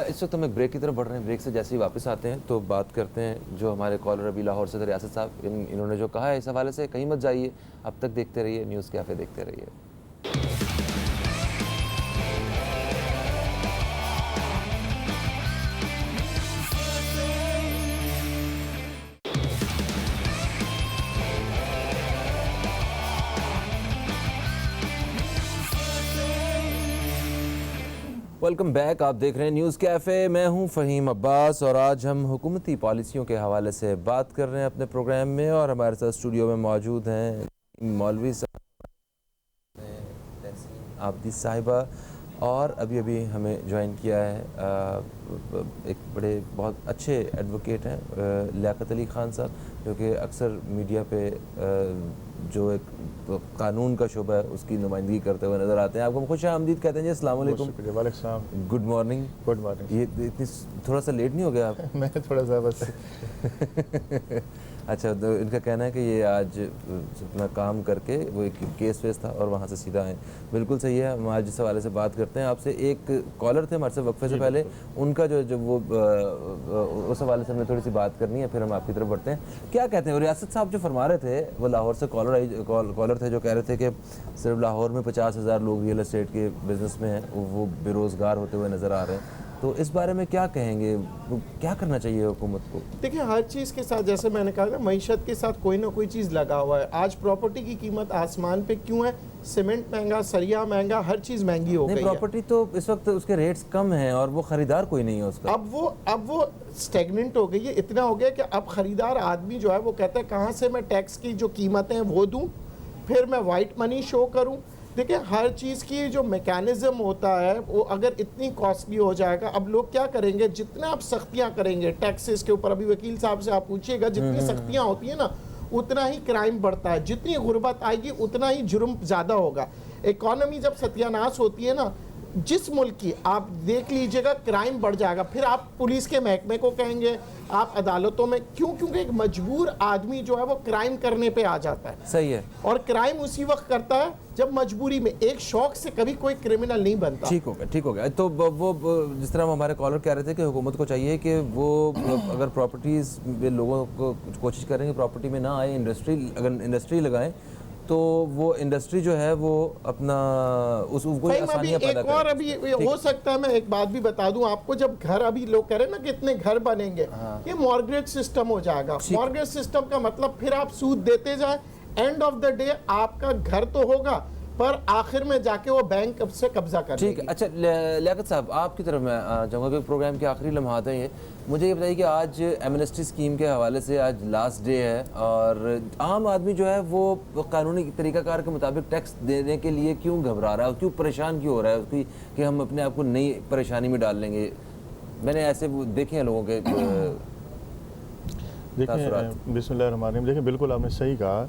इस वक्त हम एक ब्रेक की तरफ बढ़ रहे हैं। ब्रेक से जैसे ही वापस आते हैं तो बात करते हैं जो हमारे कॉलर अभी लाहौर से थे, रियासत साहब, इन्होंने जो कहा है इस हवाले से। कहीं मत जाइए, अब तक देखते रहिए न्यूज़ कैफ़े, देखते रहिए। वेलकम बैक, आप देख रहे हैं न्यूज़ कैफ़े। मैं हूं फ़हीम अब्बास और आज हम हुकूमती पॉलिसियों के हवाले से बात कर रहे हैं अपने प्रोग्राम में। और हमारे साथ स्टूडियो में मौजूद हैं मौलवी साहब, आबदी साहिबा, और अभी अभी हमें ज्वाइन किया है एक बहुत अच्छे एडवोकेट हैं लियाकत अली ख़ान साहब, जो कि अक्सर मीडिया पे जो एक कानून का शोबा है उसकी नुमाइंदगी करते हुए नज़र आते हैं। आपको खुश आमदीद कहते हैं जी। अस्सलाम वालेकुम। Good morning. ये इतनी थोड़ा सा लेट नहीं हो गया आप? मैं थोड़ा सा बस अच्छा, तो इनका कहना है कि ये आज अपना काम करके वो एक केस वेस था और वहाँ से सीधा आए। बिल्कुल सही है। हम आज इस हवाले से बात करते हैं आपसे। एक कॉलर थे हमारे से वक्फे से पहले, उनका जो वो उस हवाले से हमें थोड़ी सी बात करनी है, फिर हम आपकी तरफ बढ़ते हैं। क्या कहते हैं रियासत साहब जो फरमा रहे थे, वो लाहौर से कॉलर थे जो कह रहे थे कि सिर्फ लाहौर में 50,000 लोग रियल एस्टेट के बिज़नेस में हैं, वो बेरोज़गार होते हुए नज़र आ रहे हैं। तो इस बारे में क्या कहेंगे, क्या करना चाहिए हुकूमत को? देखिए, हर चीज़ के साथ, जैसे मैंने कहा ना, मईशत के साथ कोई ना कोई चीज़ लगा हुआ है। आज प्रॉपर्टी की कीमत आसमान पे क्यों है? सीमेंट महंगा, सरिया महंगा, हर चीज़ महंगी हो गई है। प्रॉपर्टी तो इस वक्त उसके रेट्स कम हैं और वो ख़रीदार कोई नहीं है उसका। अब वो स्टेगनेंट हो गई है। इतना हो गया कि अब ख़रीदार आदमी जो है वो कहता है कहाँ से मैं टैक्स की जो कीमतें हैं वो दूँ, फिर मैं वाइट मनी शो करूँ। देखिए, हर चीज़ की जो मैकेनिज़्म होता है वो अगर इतनी कॉस्टली हो जाएगा, अब लोग क्या करेंगे? जितना आप सख्तियाँ करेंगे टैक्सेस के ऊपर, अभी वकील साहब से आप पूछिएगा, जितनी सख्तियाँ होती हैं ना उतना ही क्राइम बढ़ता है। जितनी गुर्बत आएगी उतना ही जुर्म ज़्यादा होगा। इकॉनमी जब सत्यानाश होती है ना जिस मुल्क की, आप देख लीजिएगा क्राइम बढ़ जाएगा। फिर आप पुलिस के महकमे को कहेंगे, आप अदालतों में क्यों? क्योंकि एक मजबूर आदमी जो है वो क्राइम करने पे आ जाता है। सही है। और क्राइम उसी वक्त करता है जब मजबूरी में, एक शौक से कभी कोई क्रिमिनल नहीं बनता। ठीक हो गया। तो वो जिस तरह हमारे कॉलर कह रहे थे कि हुकूमत को चाहिए कि वो अगर प्रॉपर्टीज़ में लोगों को कोशिश करेंगे प्रॉपर्टी में ना आए, अगर इंडस्ट्री लगाएं तो वो इंडस्ट्री जो है वो अपना उसको आसानियां पैदा करे। और अभी हो सकता है मैं एक बात भी बता दूं आपको, जब घर, अभी लोग कह रहे हैं ना कि इतने घर बनेंगे, ये मॉर्गेज सिस्टम हो जाएगा। मॉर्गेज सिस्टम का मतलब फिर आप सूद देते जाए, एंड ऑफ द डे आपका घर तो होगा पर आखिर में जाके वो बैंक अब से कब्जा कर ठीक है। लेगी। अच्छा लियाकत साहब, आपकी तरफ मैं चाहूँगा कि प्रोग्राम के आखिरी लम्हात हैं ये, मुझे ये बताइए कि आज एमनेस्टी स्कीम के हवाले से आज लास्ट डे है और आम आदमी जो है वो कानूनी तरीक़ाकार के मुताबिक टैक्स देने के लिए क्यों घबरा रहा है, क्यों परेशान क्यों हो रहा है कि हम अपने आप को नई परेशानी में डाल लेंगे? मैंने ऐसे वो देखे हैं लोगों के देखिए बिस्मिल्लाहिर्रहमानिर्रहीम, देखिए बिल्कुल आपने सही कहा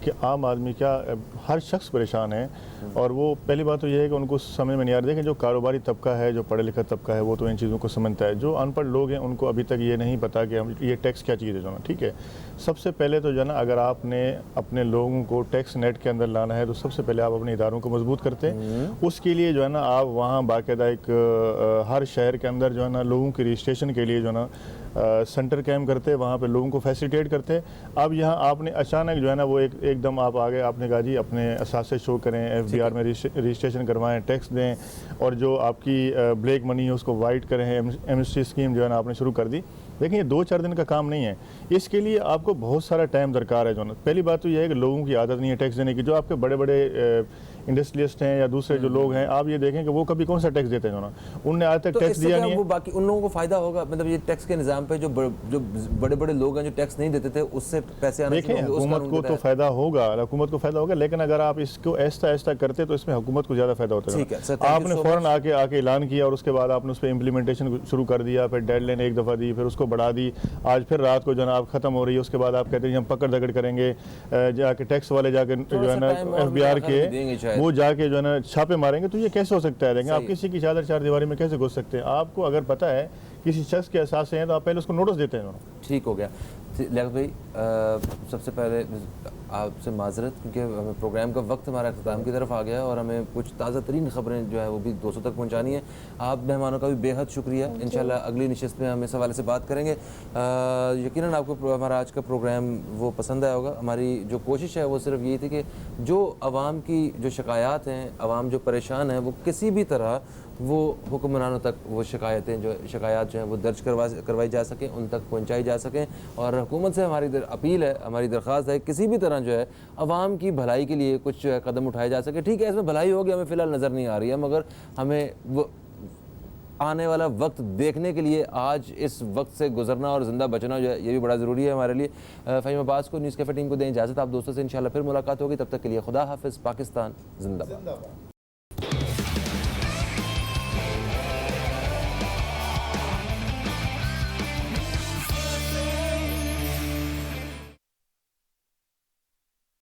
कि आम आदमी क्या हर शख्स परेशान है और वो पहली बात तो ये है कि उनको समझ में नहीं आ रहा। देखें जो कारोबारी तबका है, जो पढ़ा लिखा तबका है, वो तो इन चीज़ों को समझता है। जो अनपढ़ लोग हैं उनको अभी तक ये नहीं पता कि हम ये टैक्स क्या चीज़ है जो ना। ठीक है, सबसे पहले तो जो है ना अगर आपने अपने लोगों को टैक्स नेट के अंदर लाना है तो सबसे पहले आप अपने इदारों को मजबूत करते हैं। उसके लिए जो है ना आप वहाँ बाकायदा एक हर शहर के अंदर जो है ना लोगों के रजिस्ट्रेशन के लिए जो है ना सेंटर कैम करते हैं, वहाँ पे लोगों को फैसिलिटेट करते हैं। अब यहाँ आपने अचानक जो है ना वो एकदम आप आ गए, आपने कहा जी अपने असासे शो करें, FBR में रजिस्ट्रेशन करवाएं, टैक्स दें और जो आपकी ब्लैक मनी है उसको वाइट करें। एमनेस्टी स्कीम जो है ना आपने शुरू कर दी। देखिए ये 2-4 दिन का काम नहीं है, इसके लिए आपको बहुत सारा टाइम दरकार है जो ना। पहली बात तो यह है कि लोगों की आदत नहीं है टैक्स देने की। जो आपके बड़े बड़े इंडस्ट्रियलिस्ट हैं या दूसरे जो लोग हैं, आप ये देखें कि वो कभी कौन सा टैक्स देते हैं जो ना, उनने आज तक तो टैक्स दिया नहीं है। वो बाकी उन लोगों को फायदा होगा, मतलब ये टैक्स के निज़ाम पे जो बड़े बड़े लोग हैं जो टैक्स नहीं देते थे उससे पैसे आना शुरू देखें होंगे, उस हुकूमत कानून को के तो तहत। फायदा होगा, हुकूमत को फायदा होगा, लेकिन अगर आप इसको ऐसा ऐसा करते तो इसमें हुकूमत को ज़्यादा फायदा होता है। ठीक है सर, thank you आपने so फ़ौरन आके ऐलान किया और उसके बाद आपने उस पर इम्प्लीमेंटेशन शुरू कर दिया, फिर डेडलाइन एक दफ़ा दी, फिर उसको बढ़ा दी, आज फिर रात को जो है ना आप ख़त्म हो रही है। उसके बाद आप कहते हैं हम पकड़ दगड़ करेंगे, जाके टैक्स वाले जाके जो है ना FBR के वो जाके जो है ना छापे मारेंगे। तो ये कैसे हो सकता है? देखें आप किसी की चादर चार दीवारी में कैसे घुस सकते हैं? आपको अगर पता है किसी शख्स के एहसास से हैं तो आप पहले उसको नोटिस देते हैं। ठीक हो गया। लियाकत भाई, सबसे पहले आपसे माजरत क्योंकि हमें प्रोग्राम का वक्त हमारा अख्ताम की तरफ आ गया और हमें कुछ ताज़ा तरीन ख़बरें जो है वो भी दोस्तों तक पहुंचानी है। आप मेहमानों का भी बेहद शुक्रिया। इंशाल्लाह अगली नशिस्त में हम इस हवाले से बात करेंगे। यकीनन आपको हमारा आज का प्रोग्राम वो पसंद आया होगा। हमारी जो कोशिश है वो सिर्फ यही थी कि जो आवाम की जो शिकायत हैं, आवाम जो परेशान है, वो किसी भी तरह वो हुक्मरानों तक वो शिकायत जो हैं वो दर्ज करवाई जा सकें, उन तक पहुंचाई जा सकें। और हुकूमत से हमारी अपील है, हमारी दरख्वास्त है, किसी भी तरह जो है आवाम की भलाई के लिए कुछ कदम उठाए जा सके। ठीक है, इसमें भलाई होगी हमें फ़िलहाल नज़र नहीं आ रही है, मगर हमें वो आने वाला वक्त देखने के लिए आज इस वक्त से गुजरना और ज़िंदा बचना जो है ये भी बड़ा ज़रूरी है हमारे लिए। फ़हीम अब्बास को, न्यूज़ कैफ़े टीम को दें इजाज़त। आप दोस्तों से इंशाल्लाह फिर मुलाकात होगी, तब तक के लिए खुदा हाफ़िज़। पाकिस्तान जिंदाबाद।